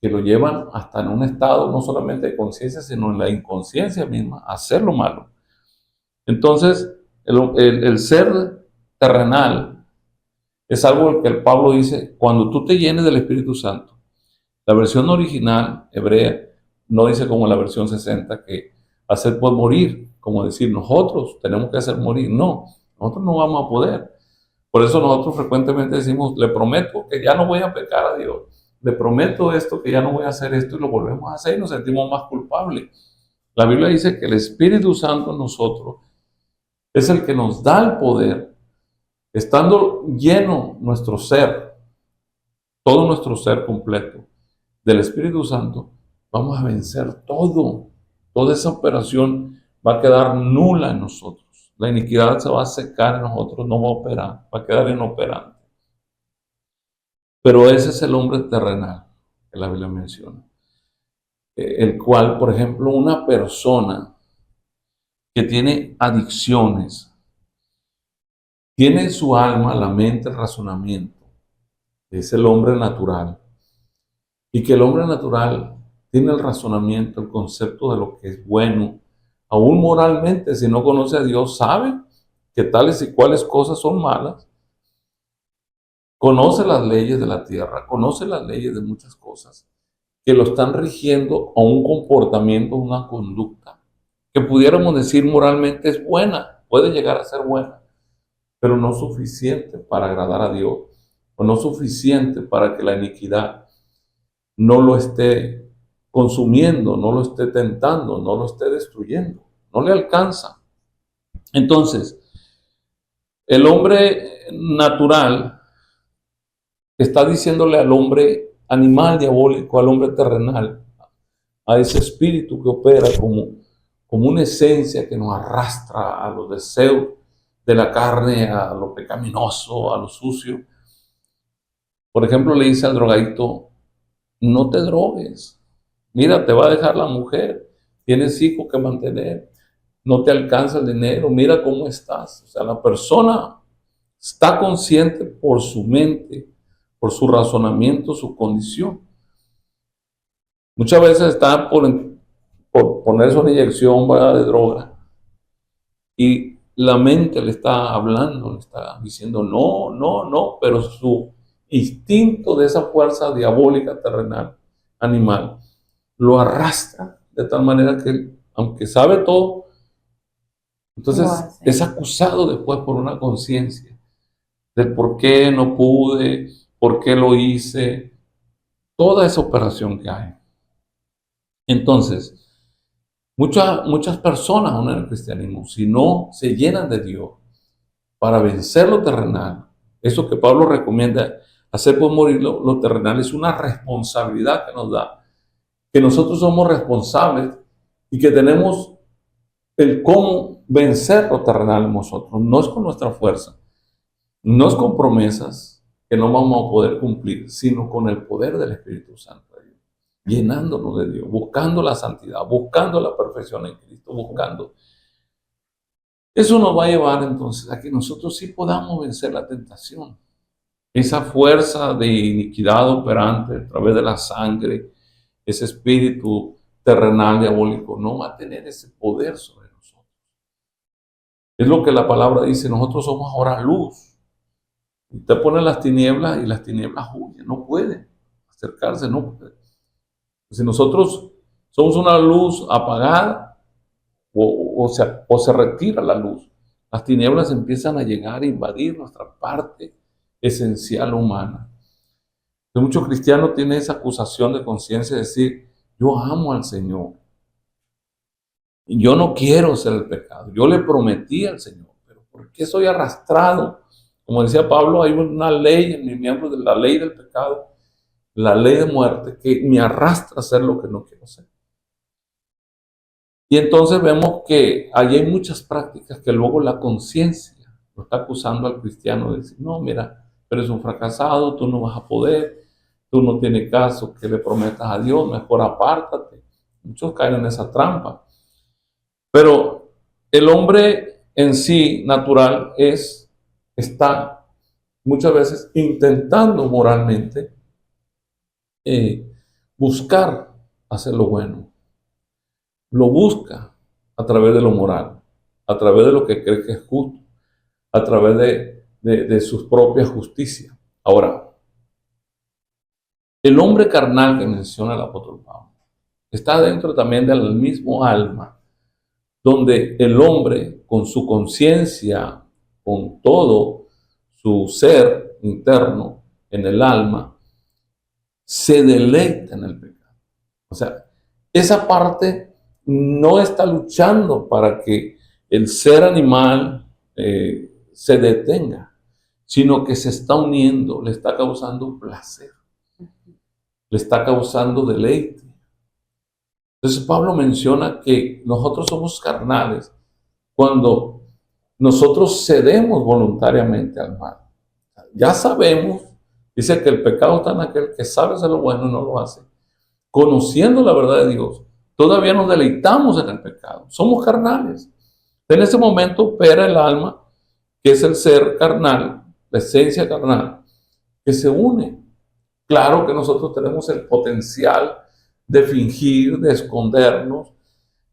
que lo llevan hasta en un estado no solamente de conciencia, sino en la inconsciencia misma, a hacer lo malo. Entonces, el ser terrenal es algo que el Pablo dice, cuando tú te llenes del Espíritu Santo. La versión original hebrea no dice como la versión 60 que hacer pues morir, como decir nosotros tenemos que hacer morir. No, nosotros no vamos a poder. Por eso nosotros frecuentemente decimos, le prometo que ya no voy a pecar a Dios. Le prometo esto, que ya no voy a hacer esto, y lo volvemos a hacer y nos sentimos más culpables. La Biblia dice que el Espíritu Santo en nosotros es el que nos da el poder, estando lleno nuestro ser, todo nuestro ser completo del Espíritu Santo, vamos a vencer todo. Toda esa operación va a quedar nula en nosotros. La iniquidad se va a secar en nosotros, no va a operar, va a quedar inoperante. Pero ese es el hombre terrenal que la Biblia menciona. El cual, por ejemplo, una persona que tiene adicciones, tiene en su alma, la mente, el razonamiento. Es el hombre natural. Y que el hombre natural tiene el razonamiento, el concepto de lo que es bueno. Aún moralmente, si no conoce a Dios, sabe que tales y cuales cosas son malas. Conoce las leyes de la tierra, conoce las leyes de muchas cosas que lo están rigiendo a un comportamiento, una conducta que pudiéramos decir moralmente es buena, puede llegar a ser buena, pero no suficiente para agradar a Dios, o no suficiente para que la iniquidad no lo esté consumiendo, no lo esté tentando, no lo esté destruyendo, no le alcanza. Entonces, el hombre natural está diciéndole al hombre animal diabólico, al hombre terrenal, a ese espíritu que opera como una esencia que nos arrastra a los deseos de la carne, a lo pecaminoso, a lo sucio. Por ejemplo, le dice al drogadicto, no te drogues. Mira, te va a dejar la mujer, tienes hijos que mantener, no te alcanza el dinero, mira cómo estás. O sea, la persona está consciente por su mente, por su razonamiento, su condición. Muchas veces está por ponerse una inyección, ¿verdad?, de droga, y la mente le está hablando, le está diciendo no, no, no, pero su instinto de esa fuerza diabólica terrenal, animal, lo arrastra de tal manera que, aunque sabe todo, entonces es acusado después por una conciencia del por qué no pude, por qué lo hice, toda esa operación que hay. Entonces, muchas personas aún en el cristianismo, si no se llenan de Dios para vencer lo terrenal, eso que Pablo recomienda, hacer por morir lo terrenal, es una responsabilidad que nos da, que nosotros somos responsables y que tenemos el cómo vencer lo terrenal en nosotros. No es con nuestra fuerza, no es con promesas que no vamos a poder cumplir, sino con el poder del Espíritu Santo de Dios, llenándonos de Dios, buscando la santidad, buscando la perfección en Cristo, buscando. Eso nos va a llevar entonces a que nosotros sí podamos vencer la tentación. Esa fuerza de iniquidad operante a través de la sangre, ese espíritu terrenal diabólico, no va a tener ese poder sobre nosotros. Es lo que la palabra dice, nosotros somos ahora luz. Usted pone las tinieblas y las tinieblas huyen, no pueden acercarse, no pueden. Si nosotros somos una luz apagada, o se retira la luz, las tinieblas empiezan a llegar a invadir nuestra parte esencial humana. Muchos cristianos tienen esa acusación de conciencia de decir, yo amo al Señor, y yo no quiero hacer el pecado, yo le prometí al Señor, pero ¿por qué soy arrastrado? Como decía Pablo, hay una ley en mis miembros, de la ley del pecado, la ley de muerte, que me arrastra a hacer lo que no quiero hacer. Y entonces vemos que allí hay muchas prácticas que luego la conciencia lo está acusando al cristiano de decir, no, mira, tú eres un fracasado, tú no vas a poder, tú no tienes caso que le prometas a Dios, mejor apártate. Muchos caen en esa trampa. Pero el hombre en sí, natural, está muchas veces intentando moralmente buscar hacer lo bueno. Lo busca a través de lo moral, a través de lo que cree que es justo, a través de sus propias justicias. Ahora, el hombre carnal que menciona el apóstol Pablo está dentro también del mismo alma, donde el hombre con su conciencia, con todo su ser interno en el alma, se deleita en el pecado. O sea, esa parte no está luchando para que el ser animal se detenga, sino que se está uniendo, le está causando placer, le está causando deleite. Entonces Pablo menciona que nosotros somos carnales cuando nosotros cedemos voluntariamente al mal. Ya sabemos, dice que el pecado está en aquel que sabe hacer lo bueno y no lo hace. Conociendo la verdad de Dios, todavía nos deleitamos en el pecado. Somos carnales. En ese momento opera el alma, que es el ser carnal, la esencia carnal, que se une. Claro que nosotros tenemos el potencial de fingir, de escondernos,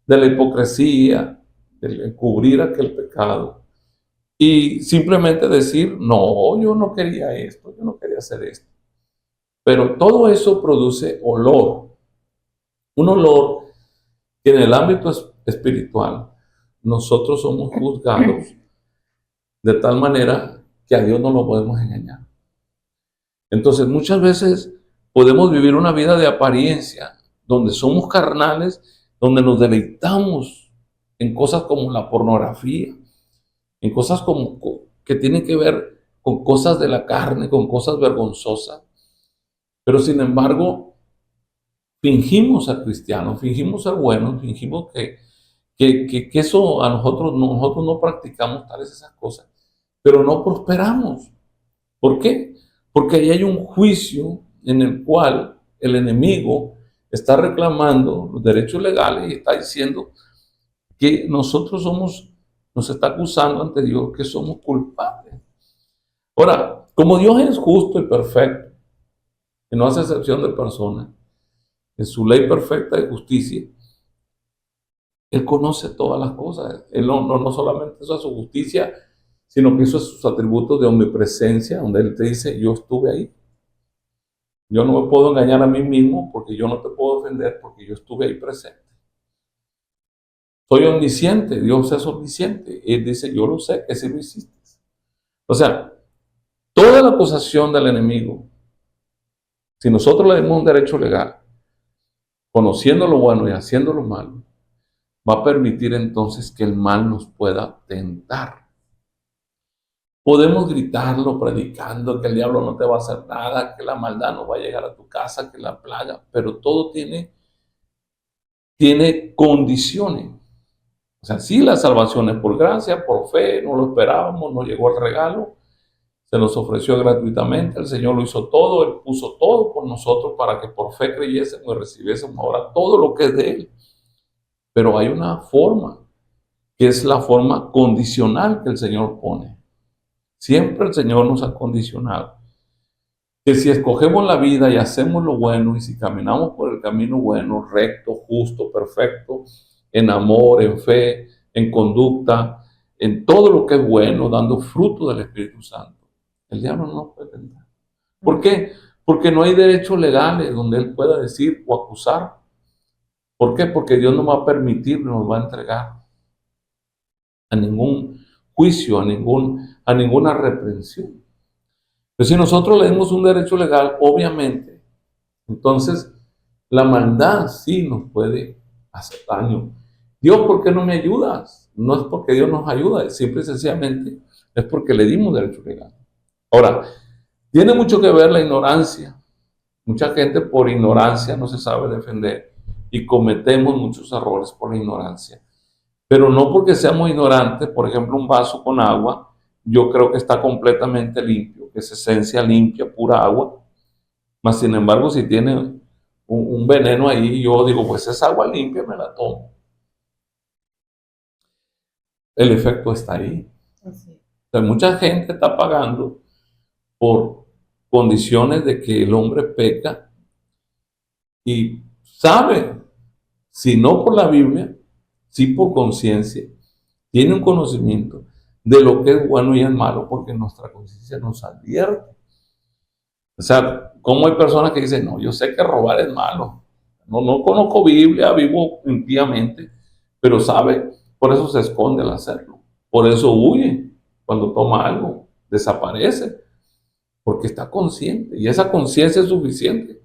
de la hipocresía, de cubrir aquel pecado. Y simplemente decir, no, yo no quería esto, yo no quería hacer esto. Pero todo eso produce olor. Un olor que en el ámbito espiritual nosotros somos juzgados de tal manera que a Dios no lo podemos engañar. Entonces muchas veces podemos vivir una vida de apariencia, donde somos carnales, donde nos deleitamos en cosas como la pornografía, en cosas como que tienen que ver con cosas de la carne, con cosas vergonzosas. Pero sin embargo, fingimos ser cristianos, fingimos ser buenos, fingimos que eso a nosotros no practicamos tales esas cosas, pero no prosperamos. ¿Por qué? Porque ahí hay un juicio en el cual el enemigo está reclamando los derechos legales y está diciendo que nos está acusando ante Dios que somos culpables. Ahora, como Dios es justo y perfecto, que no hace excepción de personas, en su ley perfecta de justicia, Él conoce todas las cosas. Él no solamente eso es su justicia, sino que eso es sus atributos de omnipresencia, donde Él te dice, yo estuve ahí. Yo no me puedo engañar a mí mismo porque yo no te puedo defender porque yo estuve ahí presente. Soy omnisciente, Dios es omnisciente. Él dice, yo lo sé, que sí lo hiciste. O sea, toda la acusación del enemigo, si nosotros le damos un derecho legal, conociendo lo bueno y haciendo lo malo, va a permitir entonces que el mal nos pueda tentar. Podemos gritarlo predicando que el diablo no te va a hacer nada, que la maldad no va a llegar a tu casa, que la plaga, pero todo tiene condiciones. O sea, sí, la salvación es por gracia, por fe, no lo esperábamos, nos llegó el regalo, se nos ofreció gratuitamente, el Señor lo hizo todo, Él puso todo por nosotros para que por fe creyésemos y recibiésemos ahora todo lo que es de Él. Pero hay una forma, que es la forma condicional que el Señor pone. Siempre el Señor nos ha condicionado. Que si escogemos la vida y hacemos lo bueno, y si caminamos por el camino bueno, recto, justo, perfecto, en amor, en fe, en conducta, en todo lo que es bueno, dando fruto del Espíritu Santo, el diablo no nos puede tentar. ¿Por qué? Porque no hay derechos legales donde Él pueda decir o acusar. ¿Por qué? Porque Dios no va a permitir, no nos va a entregar a ningún juicio, a ninguna reprensión. Pero si nosotros le damos un derecho legal, obviamente, entonces la maldad sí nos puede hacer daño. Dios, ¿por qué no me ayudas? No es porque Dios nos ayuda, simple y sencillamente es porque le dimos derecho legal. Ahora, tiene mucho que ver la ignorancia. Mucha gente por ignorancia no se sabe defender y cometemos muchos errores por la ignorancia. Pero no porque seamos ignorantes, por ejemplo, un vaso con agua, yo creo que está completamente limpio, que es esencia limpia, pura agua. Mas, sin embargo, si tiene un veneno ahí, yo digo, pues es agua limpia, me la tomo. El efecto está ahí. Así. O sea, mucha gente está pagando por condiciones de que el hombre peca y sabe, si no por la Biblia, sí por conciencia, tiene un conocimiento de lo que es bueno y es malo, porque nuestra conciencia nos advierte. O sea, como hay personas que dicen, no, yo sé que robar es malo, no conozco Biblia, vivo impíamente, pero sabe, por eso se esconde al hacerlo, por eso huye cuando toma algo, desaparece, porque está consciente, y esa conciencia es suficiente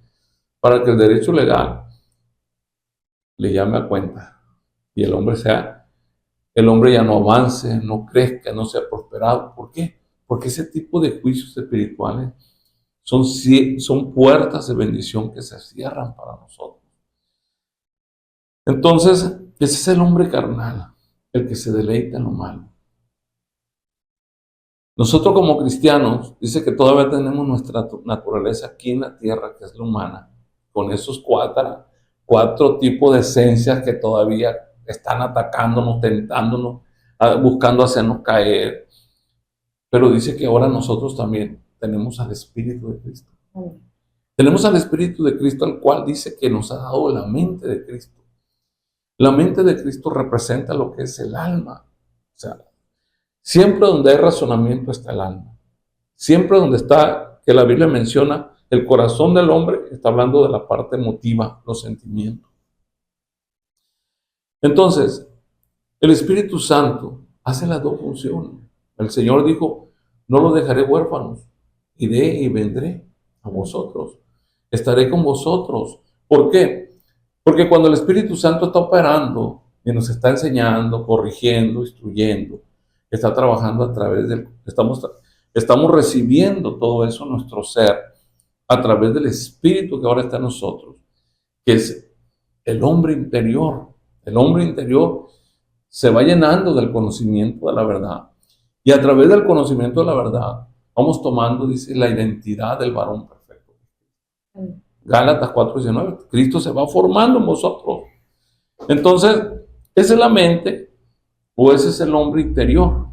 para que el derecho legal le llame a cuenta y el hombre ya no avance, no crezca, no sea prosperado. ¿Por qué? Porque ese tipo de juicios espirituales son puertas de bendición que se cierran para nosotros. Entonces, ese es el hombre carnal, el que se deleita en lo malo. Nosotros como cristianos, dice que todavía tenemos nuestra naturaleza aquí en la tierra, que es la humana, con esos cuatro tipos de esencias que todavía están atacándonos, tentándonos, buscando hacernos caer. Pero dice que ahora nosotros también tenemos al Espíritu de Cristo. Tenemos al Espíritu de Cristo, al cual dice que nos ha dado la mente de Cristo. La mente de Cristo representa lo que es el alma. O sea, siempre donde hay razonamiento está el alma. Siempre donde está, que la Biblia menciona, el corazón del hombre, está hablando de la parte emotiva, los sentimientos. Entonces, el Espíritu Santo hace las dos funciones. El Señor dijo, no los dejaré huérfanos, iré y vendré a vosotros. Estaré con vosotros. ¿Por qué? Porque cuando el Espíritu Santo está operando y nos está enseñando, corrigiendo, instruyendo, está trabajando a través del... Estamos recibiendo todo eso en nuestro ser a través del Espíritu que ahora está en nosotros, que es el hombre interior. El hombre interior se va llenando del conocimiento de la verdad. Y a través del conocimiento de la verdad, vamos tomando, dice, la identidad del varón perfecto. Gálatas 4:19. Cristo se va formando en vosotros. Entonces, esa es la mente o ese es el hombre interior.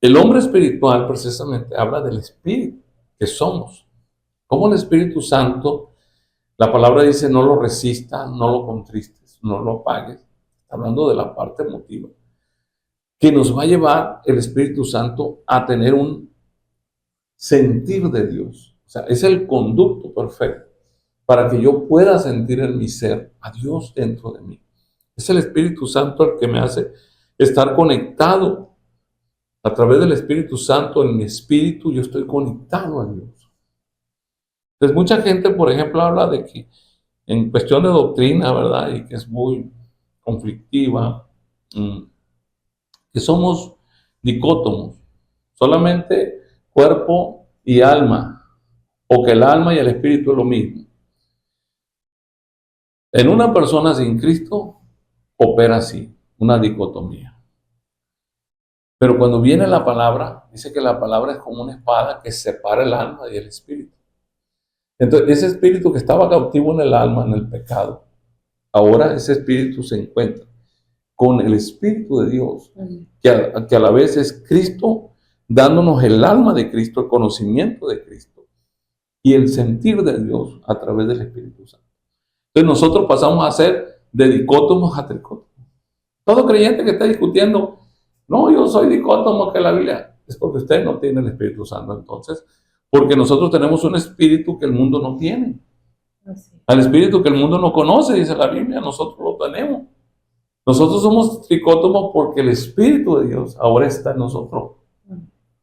El hombre espiritual precisamente habla del espíritu que somos. Como el Espíritu Santo, la palabra dice, no lo resistas, no lo contristes, no lo apagues. Está hablando de la parte emotiva, que nos va a llevar el Espíritu Santo a tener un sentir de Dios. O sea, es el conducto perfecto para que yo pueda sentir en mi ser a Dios dentro de mí. Es el Espíritu Santo el que me hace estar conectado. A través del Espíritu Santo, en mi espíritu, yo estoy conectado a Dios. Entonces, mucha gente, por ejemplo, habla de que en cuestión de doctrina, ¿verdad? Y que es muy conflictiva, que somos dicótomos, solamente cuerpo y alma, o que el alma y el espíritu es lo mismo. En una persona sin Cristo opera así, una dicotomía. Pero cuando viene la palabra, dice que la palabra es como una espada que separa el alma y el espíritu. Entonces, ese espíritu que estaba cautivo en el alma, en el pecado, ahora ese espíritu se encuentra con el Espíritu de Dios, que a la vez es Cristo, dándonos el alma de Cristo, el conocimiento de Cristo y el sentir de Dios a través del Espíritu Santo. Entonces nosotros pasamos a ser de dicótomos a tricótomos. Todo creyente que está discutiendo, no, yo soy dicótomo que la Biblia, es porque usted no tiene el Espíritu Santo entonces, porque nosotros tenemos un espíritu que el mundo no tiene. Al espíritu que el mundo no conoce, dice la Biblia, nosotros lo tenemos. Nosotros somos tricótomos porque el Espíritu de Dios ahora está en nosotros.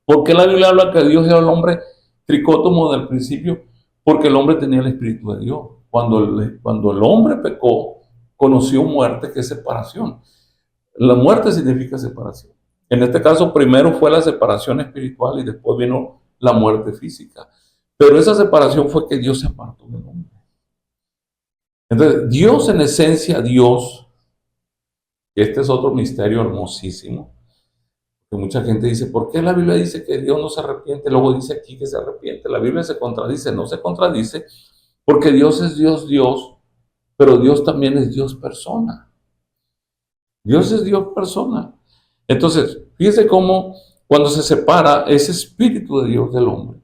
¿Por qué la Biblia habla que Dios era el hombre tricótomo del principio? Porque el hombre tenía el Espíritu de Dios. Cuando el hombre pecó, conoció muerte, que es separación. La muerte significa separación. En este caso, primero fue la separación espiritual y después vino la muerte física. Pero esa separación fue que Dios se apartó del hombre. Entonces, Dios en esencia, Dios, este es otro misterio hermosísimo, que mucha gente dice, ¿por qué la Biblia dice que Dios no se arrepiente? Luego dice aquí que se arrepiente. La Biblia se contradice, no se contradice, porque Dios es Dios, Dios, pero Dios también es Dios persona. Dios es Dios persona. Entonces, fíjese cómo cuando se separa ese espíritu de Dios del hombre,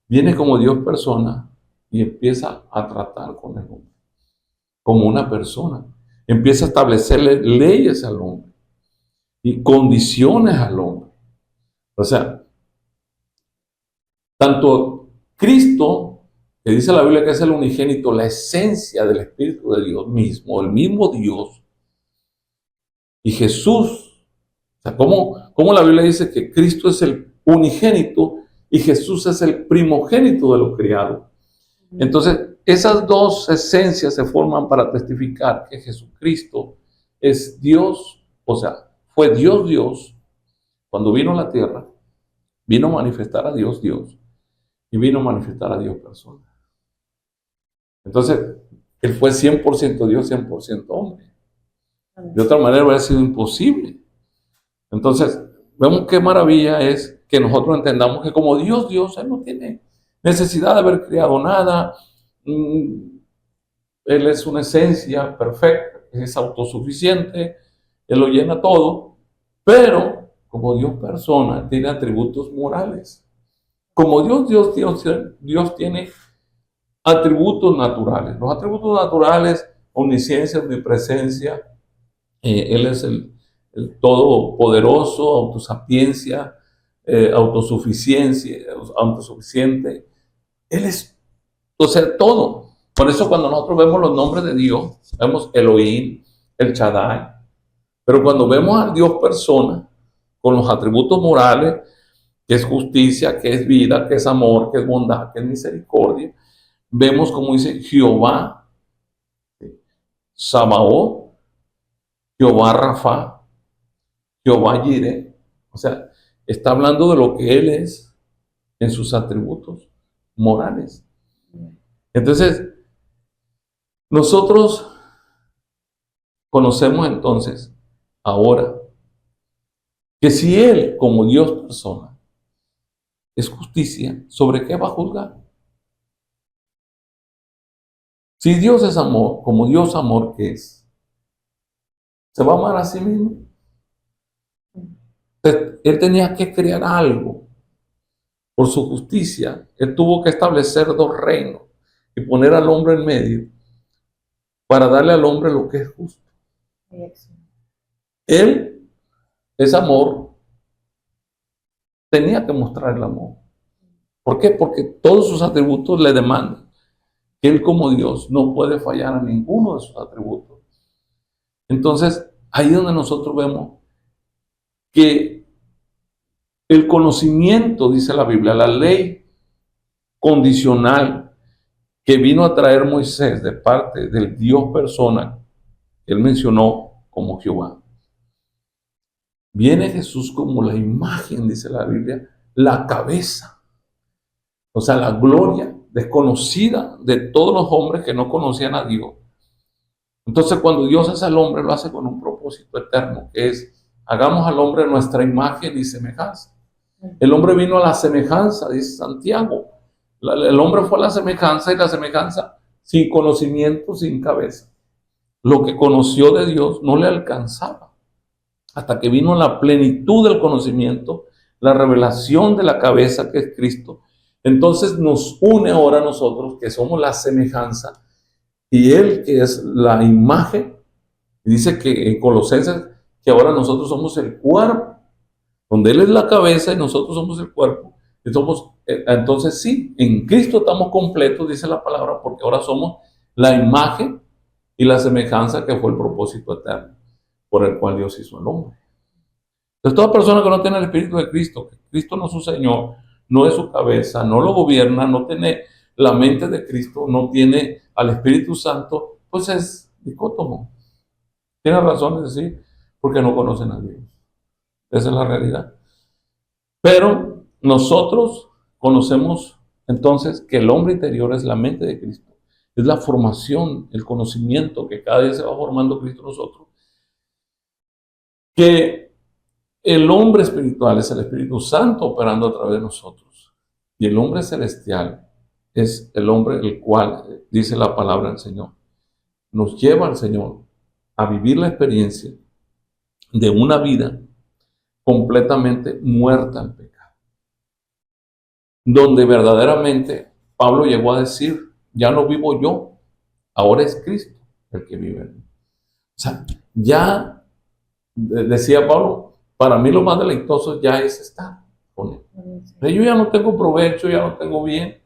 viene como Dios persona y empieza a tratar con el hombre, como una persona. Empieza a establecerle leyes al hombre y condiciones al hombre. O sea, tanto Cristo, que dice la Biblia que es el unigénito, la esencia del Espíritu de Dios mismo, el mismo Dios, y Jesús, o sea, ¿cómo la Biblia dice que Cristo es el unigénito y Jesús es el primogénito de lo criado? Entonces, esas dos esencias se forman para testificar que Jesucristo es Dios, o sea, fue Dios Dios cuando vino a la tierra, vino a manifestar a Dios Dios y vino a manifestar a Dios persona. Entonces, Él fue 100% Dios, 100% hombre. De otra manera hubiera sido imposible. Entonces, vemos qué maravilla es que nosotros entendamos que como Dios, Él no tiene necesidad de haber creado nada. Él es una esencia perfecta, es autosuficiente, Él lo llena todo, pero como Dios persona, tiene atributos morales. Como Dios tiene atributos naturales. Los atributos naturales, omnisciencia, omnipresencia, Él es el todopoderoso, autosapiencia, autosuficiente. Él es, o sea, todo. Por eso cuando nosotros vemos los nombres de Dios, vemos Elohim, el Shaddai, pero cuando vemos a Dios persona, con los atributos morales, que es justicia, que es vida, que es amor, que es bondad, que es misericordia, vemos como dice Jehová, Sabaoth, Jehová Rafa, Jehová Jireh. O sea, está hablando de lo que Él es en sus atributos morales. Entonces, nosotros conocemos entonces, ahora, que si Él, como Dios persona, es justicia, ¿sobre qué va a juzgar? Si Dios es amor, como Dios amor que es, ¿se va a amar a sí mismo? Él tenía que crear algo. Por su justicia, Él tuvo que establecer dos reinos y poner al hombre en medio para darle al hombre lo que es justo. Él es amor, tenía que mostrar el amor. ¿Por qué? Porque todos sus atributos le demandan que Él como Dios no puede fallar a ninguno de sus atributos. Entonces, ahí es donde nosotros vemos que el conocimiento, dice la Biblia, la ley condicional que vino a traer Moisés de parte del Dios persona, que él mencionó como Jehová. Viene Jesús como la imagen, dice la Biblia, la cabeza, o sea, la gloria desconocida de todos los hombres que no conocían a Dios. Entonces, cuando Dios hace al hombre, lo hace con un propósito eterno, que es, hagamos al hombre nuestra imagen y semejanza. El hombre vino a la semejanza, dice Santiago. El hombre fue a la semejanza y la semejanza sin conocimiento, sin cabeza. Lo que conoció de Dios no le alcanzaba. Hasta que vino la plenitud del conocimiento, la revelación de la cabeza que es Cristo. Entonces nos une ahora a nosotros que somos la semejanza y Él que es la imagen. Dice que en Colosenses que ahora nosotros somos el cuerpo, donde Él es la cabeza y nosotros somos el cuerpo. Entonces sí, en Cristo estamos completos, dice la palabra, porque ahora somos la imagen y la semejanza que fue el propósito eterno por el cual Dios hizo al hombre. Entonces toda persona que no tiene el Espíritu de Cristo, que Cristo no es su Señor, no es su cabeza, no lo gobierna, no tiene la mente de Cristo, no tiene al Espíritu Santo, pues es dicótomo. Tiene razón de decir, porque no conocen a Dios. Esa es la realidad. Pero nosotros conocemos entonces que el hombre interior es la mente de Cristo. es la formación, el conocimiento que cada día se va formando Cristo en nosotros, que el hombre espiritual es el Espíritu Santo operando a través de nosotros, y el hombre celestial es el hombre el cual, dice la palabra del Señor, nos lleva al Señor a vivir la experiencia de una vida completamente muerta al pecado, donde verdaderamente Pablo llegó a decir, ya no vivo yo, ahora es Cristo el que vive en mí. O sea, ya decía Pablo, para mí lo más deleitoso ya es estar con él. Pero yo ya no tengo provecho, ya no tengo bien.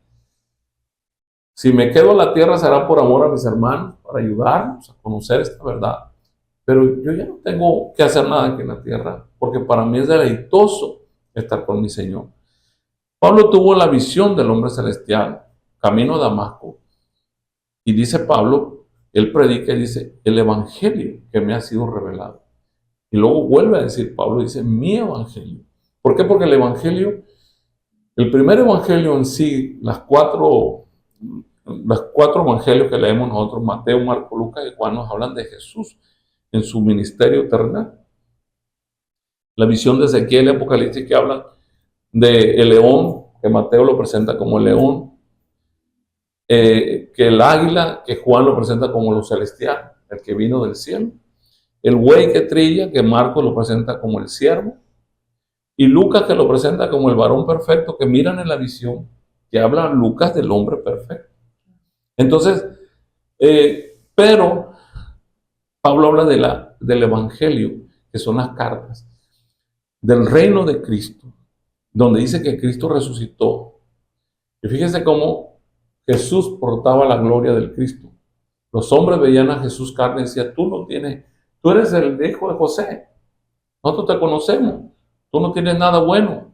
Si me quedo en la tierra será por amor a mis hermanos, para ayudarlos a conocer esta verdad. Pero yo ya no tengo que hacer nada aquí en la tierra, porque para mí es deleitoso estar con mi Señor. Pablo tuvo la visión del hombre celestial, camino a Damasco, y dice Pablo, él predica y dice, el evangelio que me ha sido revelado. Y luego vuelve a decir Pablo, dice, mi evangelio. ¿Por qué? Porque el evangelio, el primer evangelio en sí, las cuatro evangelios que leemos nosotros, Mateo, Marco, Lucas y Juan, nos hablan de Jesús en su ministerio terrenal. La visión de Ezequiel y Apocalipsis que hablan del león, que Mateo lo presenta como el león, que el águila, que Juan lo presenta como lo celestial, el que vino del cielo, el buey que trilla, que Marcos lo presenta como el siervo, y Lucas que lo presenta como el varón perfecto, que miran en la visión, que habla Lucas del hombre perfecto. Entonces, pero Pablo habla del evangelio, que son las cartas, del reino de Cristo, donde dice que Cristo resucitó. Y fíjense cómo Jesús portaba la gloria del Cristo. Los hombres veían a Jesús carne y decían, tú eres el hijo de José, nosotros te conocemos, tú no tienes nada bueno,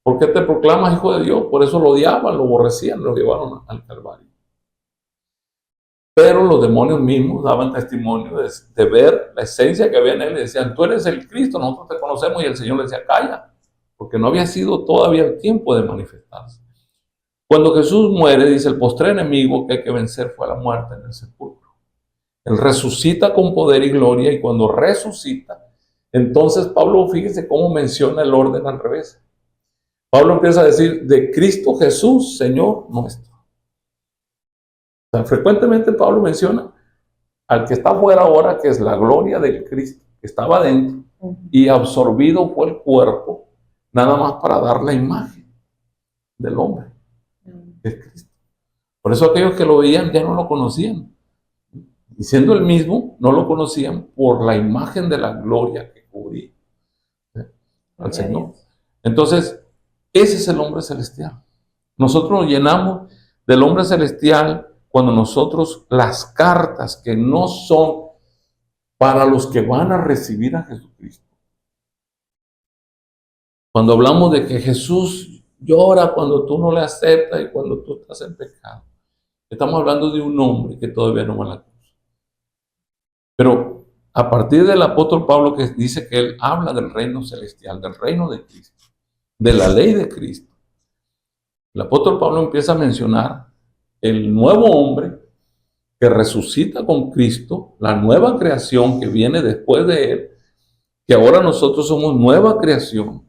¿por qué te proclamas hijo de Dios? Por eso lo odiaban, lo aborrecían, lo llevaron al Calvario. Pero los demonios mismos daban testimonio de ver la esencia que había en él y decían, tú eres el Cristo, nosotros te conocemos, y el Señor le decía, calla, porque no había sido todavía el tiempo de manifestarse. Cuando Jesús muere, dice, el postrer enemigo que hay que vencer fue la muerte en el sepulcro. Él resucita con poder y gloria, y cuando resucita, entonces Pablo, fíjese cómo menciona el orden al revés. Pablo empieza a decir, de Cristo Jesús, Señor nuestro. O sea, frecuentemente Pablo menciona al que está fuera ahora, que es la gloria del Cristo, que estaba dentro, y absorbido fue el cuerpo, nada más para dar la imagen del hombre, que es Cristo. Por eso aquellos que lo veían ya no lo conocían. Y siendo el mismo, no lo conocían por la imagen de la gloria que cubría al Señor. Entonces, ese es el hombre celestial. Nosotros nos llenamos del hombre celestial cuando nosotros las cartas que no son para los que van a recibir a Jesucristo. Cuando hablamos de que Jesús llora cuando tú no le aceptas y cuando tú estás en pecado, estamos hablando de un hombre que todavía no va a la cruz. Pero a partir del apóstol Pablo, que dice que él habla del reino celestial, del reino de Cristo, de la ley de Cristo, el apóstol Pablo empieza a mencionar el nuevo hombre que resucita con Cristo, la nueva creación que viene después de él, que ahora nosotros somos nueva creación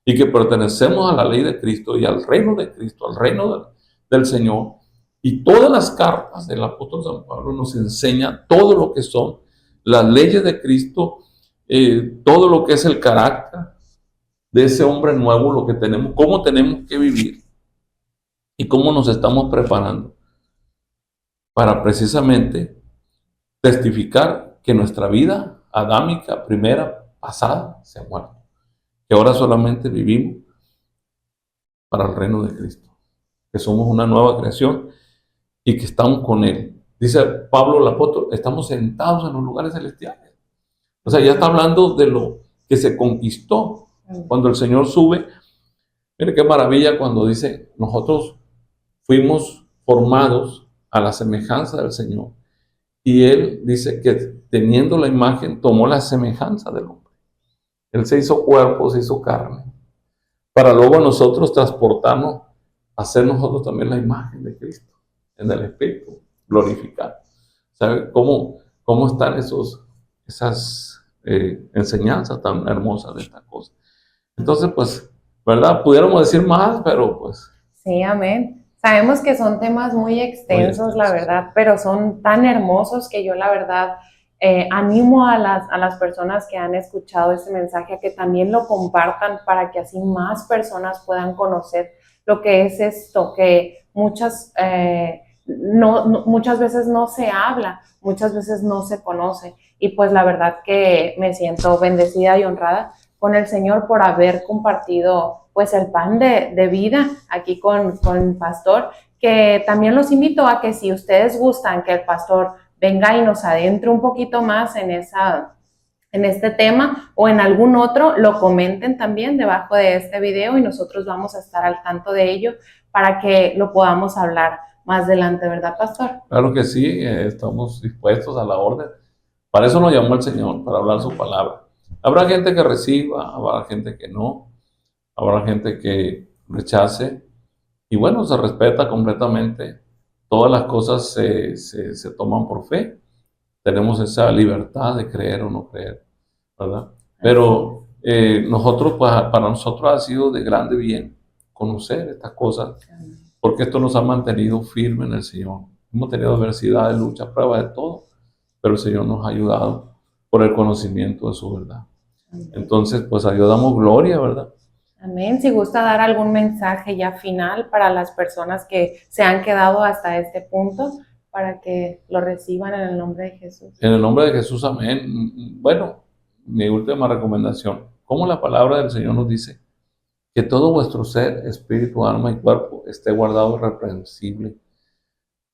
y que pertenecemos a la ley de Cristo y al reino de Cristo, al reino del Señor. Y todas las cartas del apóstol San Pablo nos enseñan todo lo que son las leyes de Cristo, todo lo que es el carácter de ese hombre nuevo, lo que tenemos, cómo tenemos que vivir y cómo nos estamos preparando para precisamente testificar que nuestra vida adámica, primera, pasada, se ha muerto. Que ahora solamente vivimos para el reino de Cristo. Que somos una nueva creación y que estamos con Él. Dice Pablo el apóstol, estamos sentados en los lugares celestiales. O sea, ya está hablando de lo que se conquistó cuando el Señor sube. Mire qué maravilla cuando dice, nosotros fuimos formados a la semejanza del Señor. Y Él dice que teniendo la imagen, tomó la semejanza del hombre. Él se hizo cuerpo, se hizo carne, para luego nosotros transportarnos, hacer nosotros también la imagen de Cristo en el Espíritu. glorificar. ¿Sabe cómo están esas enseñanzas tan hermosas de esta cosa? Entonces, pues, ¿verdad? Pudiéramos decir más, pero pues... Sí, amén. Sabemos que son temas muy extensos, la verdad, pero son tan hermosos que yo, la verdad, animo a las personas que han escuchado este mensaje a que también lo compartan para que así más personas puedan conocer lo que es esto, que muchas veces no se habla, muchas veces no se conoce. Y pues la verdad que me siento bendecida y honrada con el Señor por haber compartido pues el pan de vida aquí con el pastor, que también los invito a que si ustedes gustan que el pastor venga y nos adentre un poquito más en este tema o en algún otro, lo comenten también debajo de este video y nosotros vamos a estar al tanto de ello para que lo podamos hablar más adelante, ¿verdad, pastor? Claro que sí, estamos dispuestos a la orden. Para eso nos llamó el Señor, para hablar su palabra. Habrá gente que reciba, habrá gente que no, habrá gente que rechace, y bueno, se respeta completamente. Todas las cosas se toman por fe. Tenemos esa libertad de creer o no creer, ¿verdad? Pero nosotros, pues, para nosotros ha sido de grande bien conocer estas cosas, porque esto nos ha mantenido firmes en el Señor. Hemos tenido adversidades, luchas, pruebas de todo, pero el Señor nos ha ayudado por el conocimiento de su verdad. Entonces, pues a Dios damos gloria, ¿verdad? Amén. Si gusta dar algún mensaje ya final para las personas que se han quedado hasta este punto, para que lo reciban en el nombre de Jesús. En el nombre de Jesús, amén. Bueno, mi última recomendación, como la palabra del Señor nos dice, que todo vuestro ser, espíritu, alma y cuerpo esté guardado irreprensible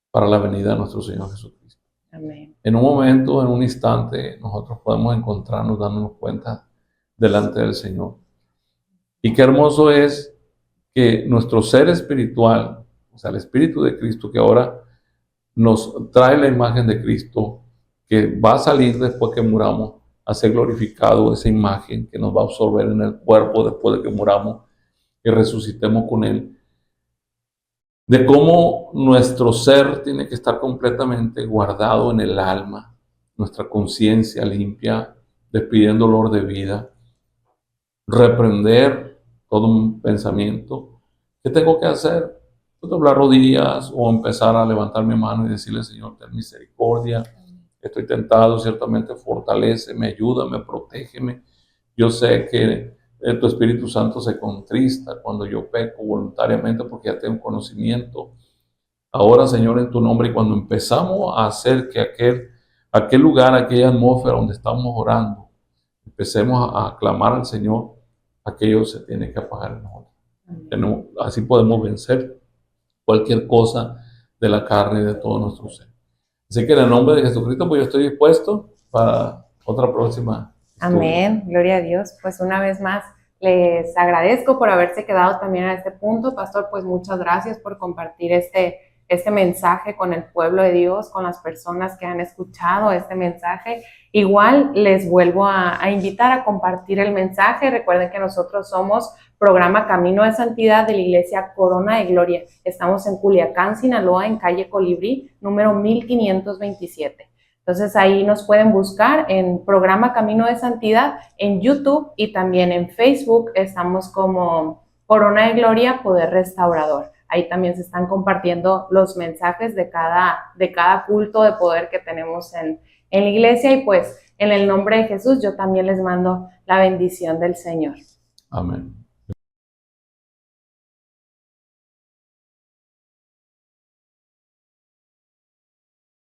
para la venida de nuestro Señor Jesucristo. Amén. En un momento, en un instante, nosotros podemos encontrarnos dándonos cuenta delante del Señor. Y qué hermoso es que nuestro ser espiritual, o sea, el Espíritu de Cristo, que ahora nos trae la imagen de Cristo, que va a salir después que muramos, a ser glorificado, esa imagen que nos va a absorber en el cuerpo después de que muramos y resucitemos con Él. De cómo nuestro ser tiene que estar completamente guardado en el alma, nuestra conciencia limpia, despidiendo olor de vida, reprender todo un pensamiento. ¿Qué tengo que hacer? Doblar rodillas o empezar a levantar mi mano y decirle, Señor, ten misericordia, estoy tentado, ciertamente fortaléceme, ayúdame, protégeme. Yo sé que tu Espíritu Santo se contrista cuando yo peco voluntariamente porque ya tengo conocimiento. Ahora, Señor, en tu nombre, y cuando empezamos a hacer que aquel lugar, aquella atmósfera donde estamos orando, empecemos a clamar al Señor, aquello se tiene que apagar en nosotros. Así podemos vencer cualquier cosa de la carne y de todo nuestro ser. Así que en el nombre de Jesucristo, pues yo estoy dispuesto para otra próxima historia. Amén, gloria a Dios. Pues una vez más les agradezco por haberse quedado también a este punto. Pastor, pues muchas gracias por compartir este mensaje con el pueblo de Dios, con las personas que han escuchado este mensaje. Igual les vuelvo a invitar a compartir el mensaje. Recuerden que nosotros somos programa Camino de Santidad de la Iglesia Corona de Gloria. Estamos en Culiacán, Sinaloa, en calle Colibrí, número 1527. Entonces ahí nos pueden buscar en programa Camino de Santidad en YouTube y también en Facebook. Estamos como Corona de Gloria, Poder Restaurador. Ahí también se están compartiendo los mensajes de cada culto de poder que tenemos en la iglesia. Y pues en el nombre de Jesús yo también les mando la bendición del Señor. Amén.